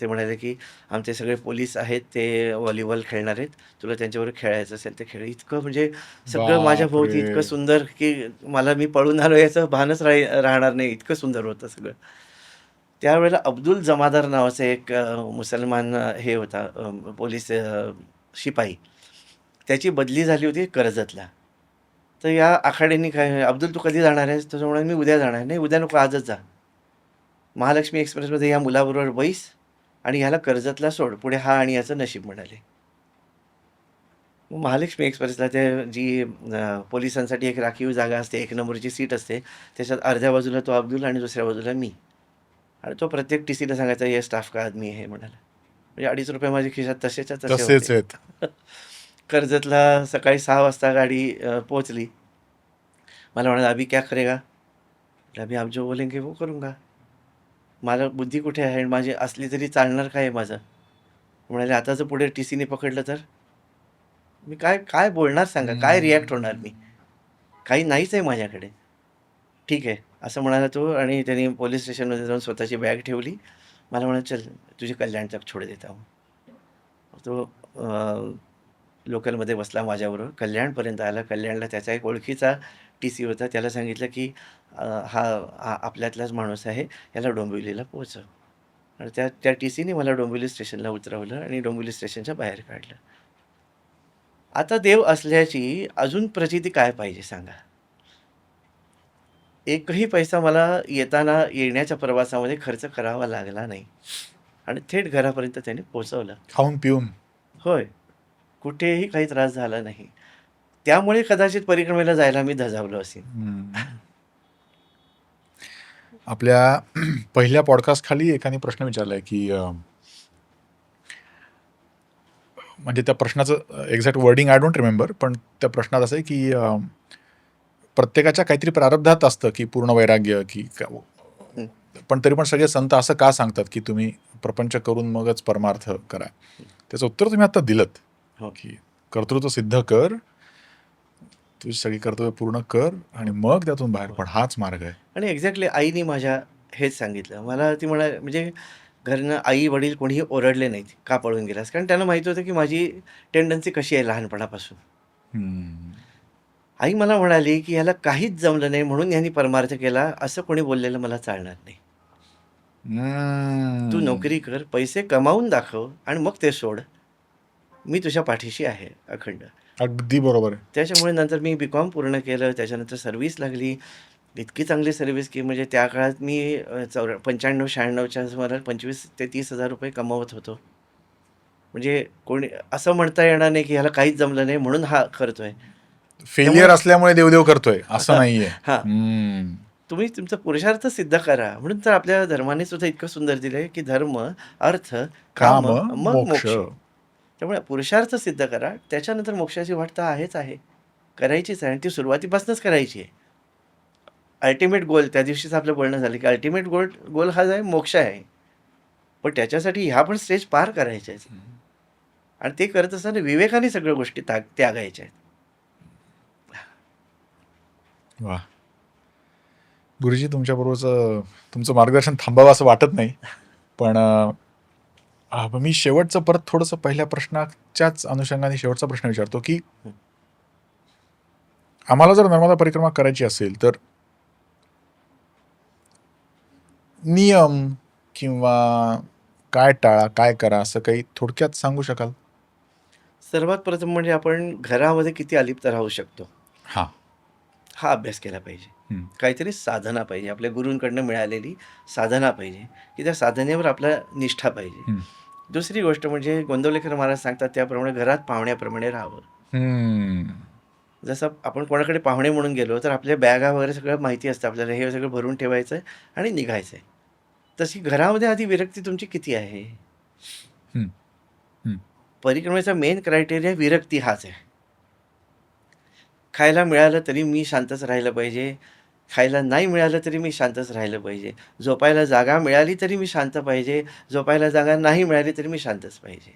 ते म्हणाले, की "आमचे सगळे पोलीस आहेत, ते व्हॉलीबॉल खेळणार आहेत. तुला त्यांच्याबरोबर खेळायचं असेल तर खेळ." इतकं म्हणजे सगळं माझ्याभोवती बापरे! इतकं सुंदर, की मला मी पळून आलो याचं भानच राहणार नाही, इतकं सुंदर होतं सगळं. त्यावेळेला अब्दुल जमादार नावाचा एक मुसलमान हे होता, पोलीस शिपाई. त्याची बदली झाली होती कर्जतला. तर या आखाड्यांनी काय, "अब्दुल तू कधी जाणार आहेस?" तर तो म्हणाला, "मी उद्या जाणार आहे." "नाही उद्या नको, आजच जा. महालक्ष्मी एक्सप्रेसमध्ये या मुलाबरोबर बैस आणि ह्याला कर्जतला सोड. पुढे हा आणि याचं नशीब," म्हणाले. मग महालक्ष्मी एक्सप्रेसला ते जी पोलिसांसाठी एक राखीव जागा असते, 1 नंबरची सीट असते. त्याच्यात अर्ध्या बाजूला तो अब्दुल आणि दुसऱ्या बाजूला मी. आणि तो प्रत्येक टीसीला सांगायचा, "ये स्टाफ का आदमी है," म्हणाला. म्हणजे ₹2.5 माझ्या खिशात तसेच्या तसे तसेच होते. आहेत. कर्जतला सकाळी 6 वाजता गाडी पोहोचली. मला म्हणाला, "अभी क्या करेगा?" म्हटलं, "अभी आप जो बोलेंगे वो करूँगा." मला बुद्धी कुठे आहे आणि माझी असली तरी चालणार काय आहे माझं? म्हणाले, "आता जर पुढे टीसीने पकडलं तर?" मी काय काय बोलणार सांगा? काय रिॲक्ट होणार मी? हम्म. काही नाहीच आहे माझ्याकडे. "ठीक आहे," असं म्हणाला तो आणि त्यांनी पोलीस स्टेशनमध्ये जाऊन स्वतःची बॅग ठेवली. मला म्हणाला, "चल, तुझे कल्याण तक छोड़ देता हूँ." तो लोकलमध्ये बसला माझ्याबरोबर. कल्याणपर्यंत आला. कल्याणला त्याचा एक ओळखीचा टीसी होता. त्याला सांगितलं, की हा आपल्यातलाच माणूस आहे. याला डोंबिवलीला पोहोचव. आणि त्या त्या टीसीने मला डोंबिवली स्टेशनला उतरवलं आणि डोंबिवली स्टेशनच्या बाहेर काढलं. आता देव असल्याची अजून प्रचिती काय पाहिजे सांगा? एकही पैसा मला येण्याच्या प्रवासामध्ये खर्च करावा लागला नाही आणि थेट घरापर्यंत त्याने पोहोचवलं. खाऊन पिऊन. होय. कुठेही काही त्रास झाला नाही. त्यामुळे कदाचित परिक्रमेला जायला मी धजावलो असेन. हम्म. आपल्या पहिल्या पॉडकास्ट खाली एकाने प्रश्न विचारलाय, की म्हणजे त्या प्रश्नाचं exact wording I don't remember, पण त्या प्रश्नात असं आहे, की प्रत्येकाच्या काहीतरी प्रारब्धात असतं, की पूर्ण वैराग्य, की पण तरी पण सगळे संत असं का सांगतात की तुम्ही प्रपंच करून मगच परमार्थ करा? त्याचं उत्तर तुम्ही आता दिलत हो. की कर्तृत्व सिद्ध कर, तुझी सगळी कर्तव्य पूर्ण कर आणि मग त्यातून बाहेर पड, हाच मार्ग आहे. आणि एक्झॅक्टली आईने माझ्या हेच सांगितलं मला. ती म्हणजे घरनं आई वडील कोणीही ओरडले नाहीत का पळून गेलास, कारण त्यांना माहिती होतं की माझी टेंडन्सी कशी आहे लहानपणापासून. हम्म. आई मला म्हणाली की ह्याला काहीच जमलं नाही म्हणून ह्यांनी परमार्थ केला, असं कोणी बोललेलं मला चालणार नाही. तू नोकरी कर, पैसे कमावून दाखव आणि मग ते सोड. मी तुझ्या पाठीशी आहे अखंड. अगदी बरोबर आहे. त्याच्यामुळे नंतर मी बी.कॉम पूर्ण केलं. त्याच्यानंतर सर्व्हिस लागली. इतकी चांगली सर्व्हिस की म्हणजे त्या काळात मी 95-96च्या सुमारास 25,000 ते 30,000 रुपये कमवत होतो. म्हणजे कोणी असं म्हणता येणार नाही की ह्याला काहीच जमलं नाही म्हणून हा करतोय. फेलियर असल्यामुळे देवदेव करतोय असं नाहीये. हां. तुम्ही तुमचा पुरुषार्थ सिद्ध करा. म्हणून तर आपल्या धर्माने सुद्धा इतकं सुंदर दिलंय की धर्म, अर्थ, काम, काम मग मोक्ष. मोक्ष. त्यामुळे पुरुषार्थ सिद्ध करा. त्याच्यानंतर मोक्षाची वाट तर आहेच आहे. करायचीच आहे आणि ती सुरुवातीपासूनच करायची आहे. अल्टिमेट गोल त्या दिवशीच आपलं बोलणं झालं की अल्टिमेट गोल हा आहे मोक्ष आहे. पण त्याच्यासाठी ह्या पण स्टेज पार करायच्या आहेत. आणि ते करत असताना विवेकाने सगळ्या गोष्टी त्यागायच्या आहेत. वा, गुरुजी तुमचं मार्गदर्शन थांबावं असं वाटत नाही. पण मी शेवटचं परत थोडंसं पहिल्या प्रश्नाच्याच अनुषंगाने शेवटचा प्रश्न विचारतो की आम्हाला जर नर्मदा परिक्रमा करायची असेल तर नियम किंवा काय टाळा काय करा असं काही थोडक्यात सांगू शकाल? सर्वात प्रथम म्हणजे आपण घरामध्ये किती अलिप्त राहू शकतो हां. हा अभ्यास केला पाहिजे. काहीतरी साधना पाहिजे, आपल्या गुरूंकडनं मिळालेली साधना पाहिजे की त्या साधनेवर आपला निष्ठा पाहिजे. दुसरी गोष्ट म्हणजे गोंदवलेकर महाराज सांगतात त्याप्रमाणे घरात पाहुण्याप्रमाणे राहावं. जसं आपण कोणाकडे पाहुणे म्हणून गेलो तर आपल्या बॅगा वगैरे सगळं माहिती असतं आपल्याला, हे सगळं भरून ठेवायचं आहे आणि निघायचं आहे. तशी घरामध्ये आधी विरक्ती तुमची किती आहे? परिक्रमेचा मेन क्रायटेरिया विरक्ती हाच आहे. खायला मिळालं तरी मी शांतच राहिलं पाहिजे, खायला नाही मिळालं तरी मी शांतच राहिलं पाहिजे, झोपायला जागा मिळाली तरी मी शांत पाहिजे, झोपायला जागा नाही मिळाली तरी मी शांतच पाहिजे.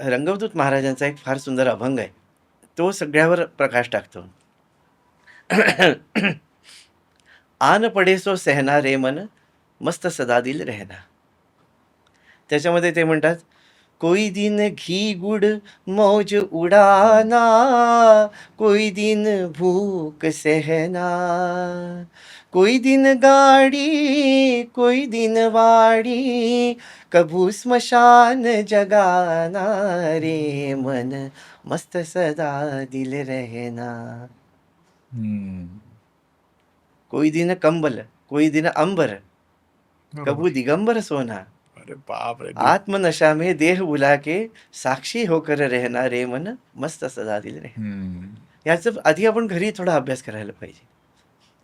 रंगवदूत महाराजांचा एक फार सुंदर अभंग आहे, तो सगळ्यावर प्रकाश टाकतो. आन पडे सो सहना रे मन, मस्त सदा दिल रहना. त्याच्यामध्ये ते म्हणतात, कोई दिन घी गुड़ मौज उड़ाना, कोई दिन भूख सहना, कोई दिन गाड़ी कोई दिन वाड़ी, कभू स्मशान जगाना रे मन, मस्त सदा दिल रहना. कोई दिन कंबल कोई दिन अंबर, कभू दिगंबर सोना. अरे बाप रे. आत्मनशा में देह बुला के साक्षी होकर रहना रे मन, मस्त सदा दिल रे. याचं आधी आपण घरी थोडा अभ्यास करायला पाहिजे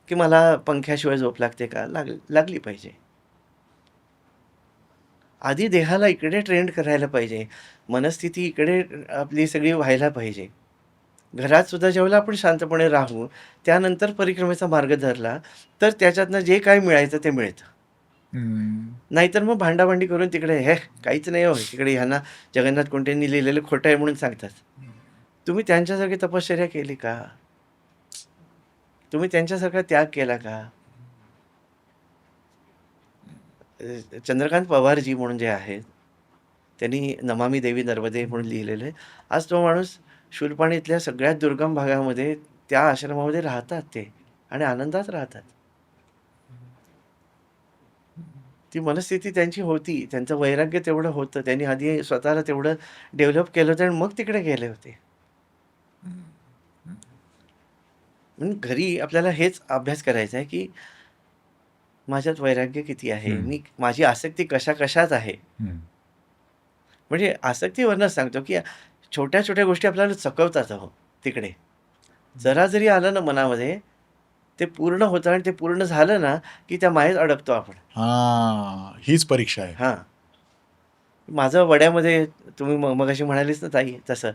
की मला पंख्याशिवाय झोप लागते का, लागली पाहिजे. आधी देहाला इकडे ट्रेंड करायला पाहिजे, मनस्थिती इकडे आपली सगळी व्हायला पाहिजे. घरात सुद्धा ज्यावेळेला आपण शांतपणे राहू, त्यानंतर परिक्रमेचा मार्ग धरला तर त्याच्यातनं जे काय मिळायचं ते मिळतं. नाहीतर मग भांडाभांडी करून तिकडे हे काहीच नाही हो, तिकडे ह्यांना जगन्नाथ कोंटेंनी लिहिलेलं खोटं आहे म्हणून सांगतात. तुम्ही त्यांच्यासारखी तपश्चर्या केली का? तुम्ही त्यांच्यासारखा त्याग केला का? चंद्रकांत पवारजी म्हणून जे आहेत, त्यांनी नमामि देवी नर्मदे म्हणून लिहिलेलं आहे. आज तो माणूस शूलपाणीतल्या सगळ्यात दुर्गम भागामध्ये त्या आश्रमामध्ये राहतात ते आणि आनंदात राहतात. ती मनस्थिती त्यांची होती, त्यांचं वैराग्य तेवढं होतं, त्यांनी आधी स्वतःला तेवढं डेव्हलप केलं होतं आणि मग तिकडे गेले होते. म्हणून घरी आपल्याला हेच अभ्यास करायचा आहे की माझ्यात वैराग्य किती आहे, माझी आसक्ती कशात आहे. म्हणजे आसक्तीवरनंच सांगतो की छोट्या छोट्या गोष्टी आपल्याला चकवतात हो तिकडे. जरा जरी आलं ना मनामध्ये, ते पूर्ण होतं आणि ते पूर्ण झालं ना की त्या मायेत अडकतो आपण. हीच परीक्षा आहे. हां. माझं वड्यामध्ये तुम्ही मगाशी म्हणालीच ना ताई तसं,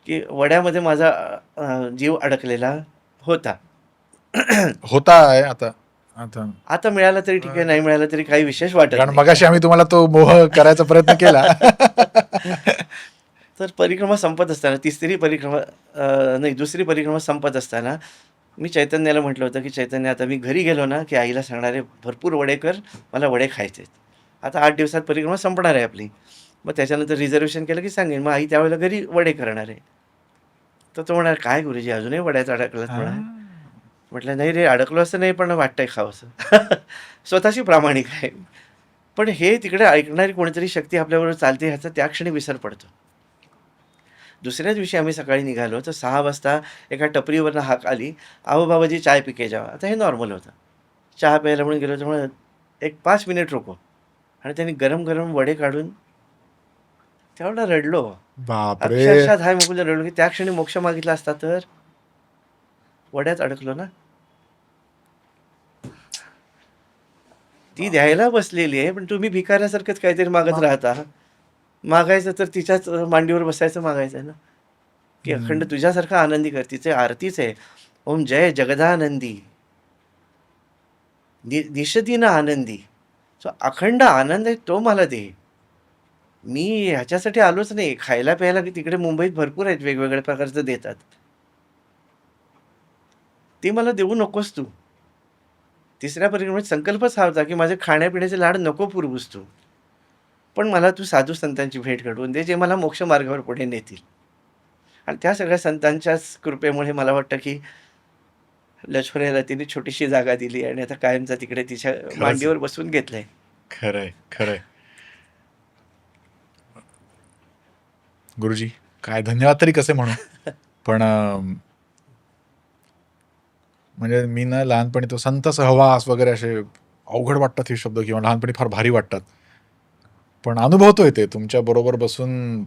की वड्यामध्ये माझा जीव अडकलेला होता. होता आहे आता आता आता मिळाला तरी ठीक आहे, नाही मिळाला तरी काही विशेष वाटत कारण नाही. मगाशी आम्ही तुम्हाला तो मोह करायचा प्रयत्न केला. तर परिक्रमा संपत असताना तिसरी परिक्रमा नाही दुसरी परिक्रमा संपत असताना मी चैतन्याला म्हटलं होतं, की चैतन्य आता मी घरी गेलो ना, की आईला सांगणार आहे भरपूर वडे कर, मला वडे खायचे आहेत. आता 8 दिवसात परिक्रमा संपणार आहे आपली. मग त्याच्यानंतर रिझर्वेशन केलं की सांगेन. मग आई त्यावेळेला घरी वडे करणार आहे. तर तो म्हणाला, "काय गुरुजी अजूनही वड्यात अडकलात आ. म्हणा." म्हटलं, "नाही रे, अडकलो असं नाही, पण वाटतंय खावंसं." स्वतःशी प्रामाणिक आहे. पण हे तिकडे ऐकणारी कोणीतरी शक्ती आपल्याबरोबर चालते ह्याचा त्या क्षणी विसर पडतो. दुसऱ्या दिवशी आम्ही सकाळी निघालो, तर 6 वाजता एका टपरीवरनं हाक आली, "आओ बाबाजी चाय पी के जाओ." आता हे नॉर्मल होतं. चहा प्यायला म्हणून गेलो, तर म्हणे, "एक 5 मिनिट रुको." आणि त्यांनी गरम-गरम वडे काढून त्यावेळेला रडलो. बापरे! अक्षरशः धाय मोकळून रडलो, की त्या क्षणी मोक्ष मागितला असता तर वड्यात अडकलो ना. ती द्यायला बसलेली आहे, पण तुम्ही भिकाऱ्यासारखंच काहीतरी मागत मा राहता. मागायचं तर तिच्याच मांडीवर बसायचं मागायचं आहे ना, की हं. अखंड तुझ्यासारखा आनंदी कर. तिचे आरतीच आहे. ओम जय जगदानंदी, दिशतीनं आनंदी. सो अखंड आनंद आहे तो मला दे. मी ह्याच्यासाठी आलोच नाही. खायला प्यायला की तिकडे मुंबईत भरपूर आहेत वेगवेगळ्या प्रकारचं देतात. ते मला देऊ नकोस तू. तिसऱ्या परिक्रमेत संकल्पच हा होता, की माझे खाण्यापिण्याचे लाड नको पुरवूस तू. पण मला तू साधू संतांची भेट घडवून दे, जे मला मोक्ष मार्गावर पुढे नेतील. आणि त्या सगळ्या संतांच्याच कृपेमुळे मला वाटतं, की लक्ष्मण तिने छोटीशी जागा दिली आणि आता कायमचा तिकडे तिच्या खरंच आहे. मांडीवर बसवून घेतलंय. खरंय, खरंय. गुरुजी, काय धन्यवाद तरी कसे म्हणू? पण म्हणजे मी ना लहानपणी तो संत सहवास वगैरे असे अवघड वाटतात हे शब्द किंवा लहानपणी फार भारी वाटतात. पण अनुभवतोय ते तुमच्याबरोबर बसून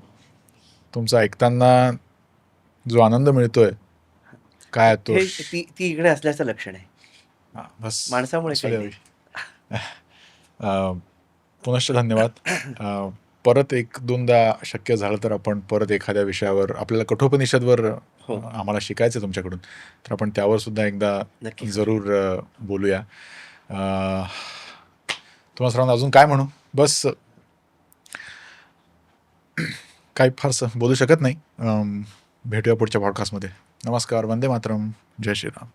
तुमचं ऐकताना जो आनंद मिळतोय, काय तो हे ती ती इकडे असल्याचं लक्षण आहे. बस माणसामुळे असू काही द्या. नाही. अ, पुनश्च धन्यवाद. परत एक दोनदा शक्य झालं तर आपण परत एखाद्या विषयावर आपल्याला कठोपनिषदवर हो, आम्हाला शिकायचं तुमच्याकडून, तर आपण त्यावर सुद्धा एकदा नक्की करू. जरूर बोलूया. तुम्हाला सर्वांना अजून काय म्हणू? बस काही फारसं बोलू शकत नाही. भेटूया पुढच्या पॉडकास्टमध्ये. नमस्कार. वंदे मातरम. जय श्रीराम.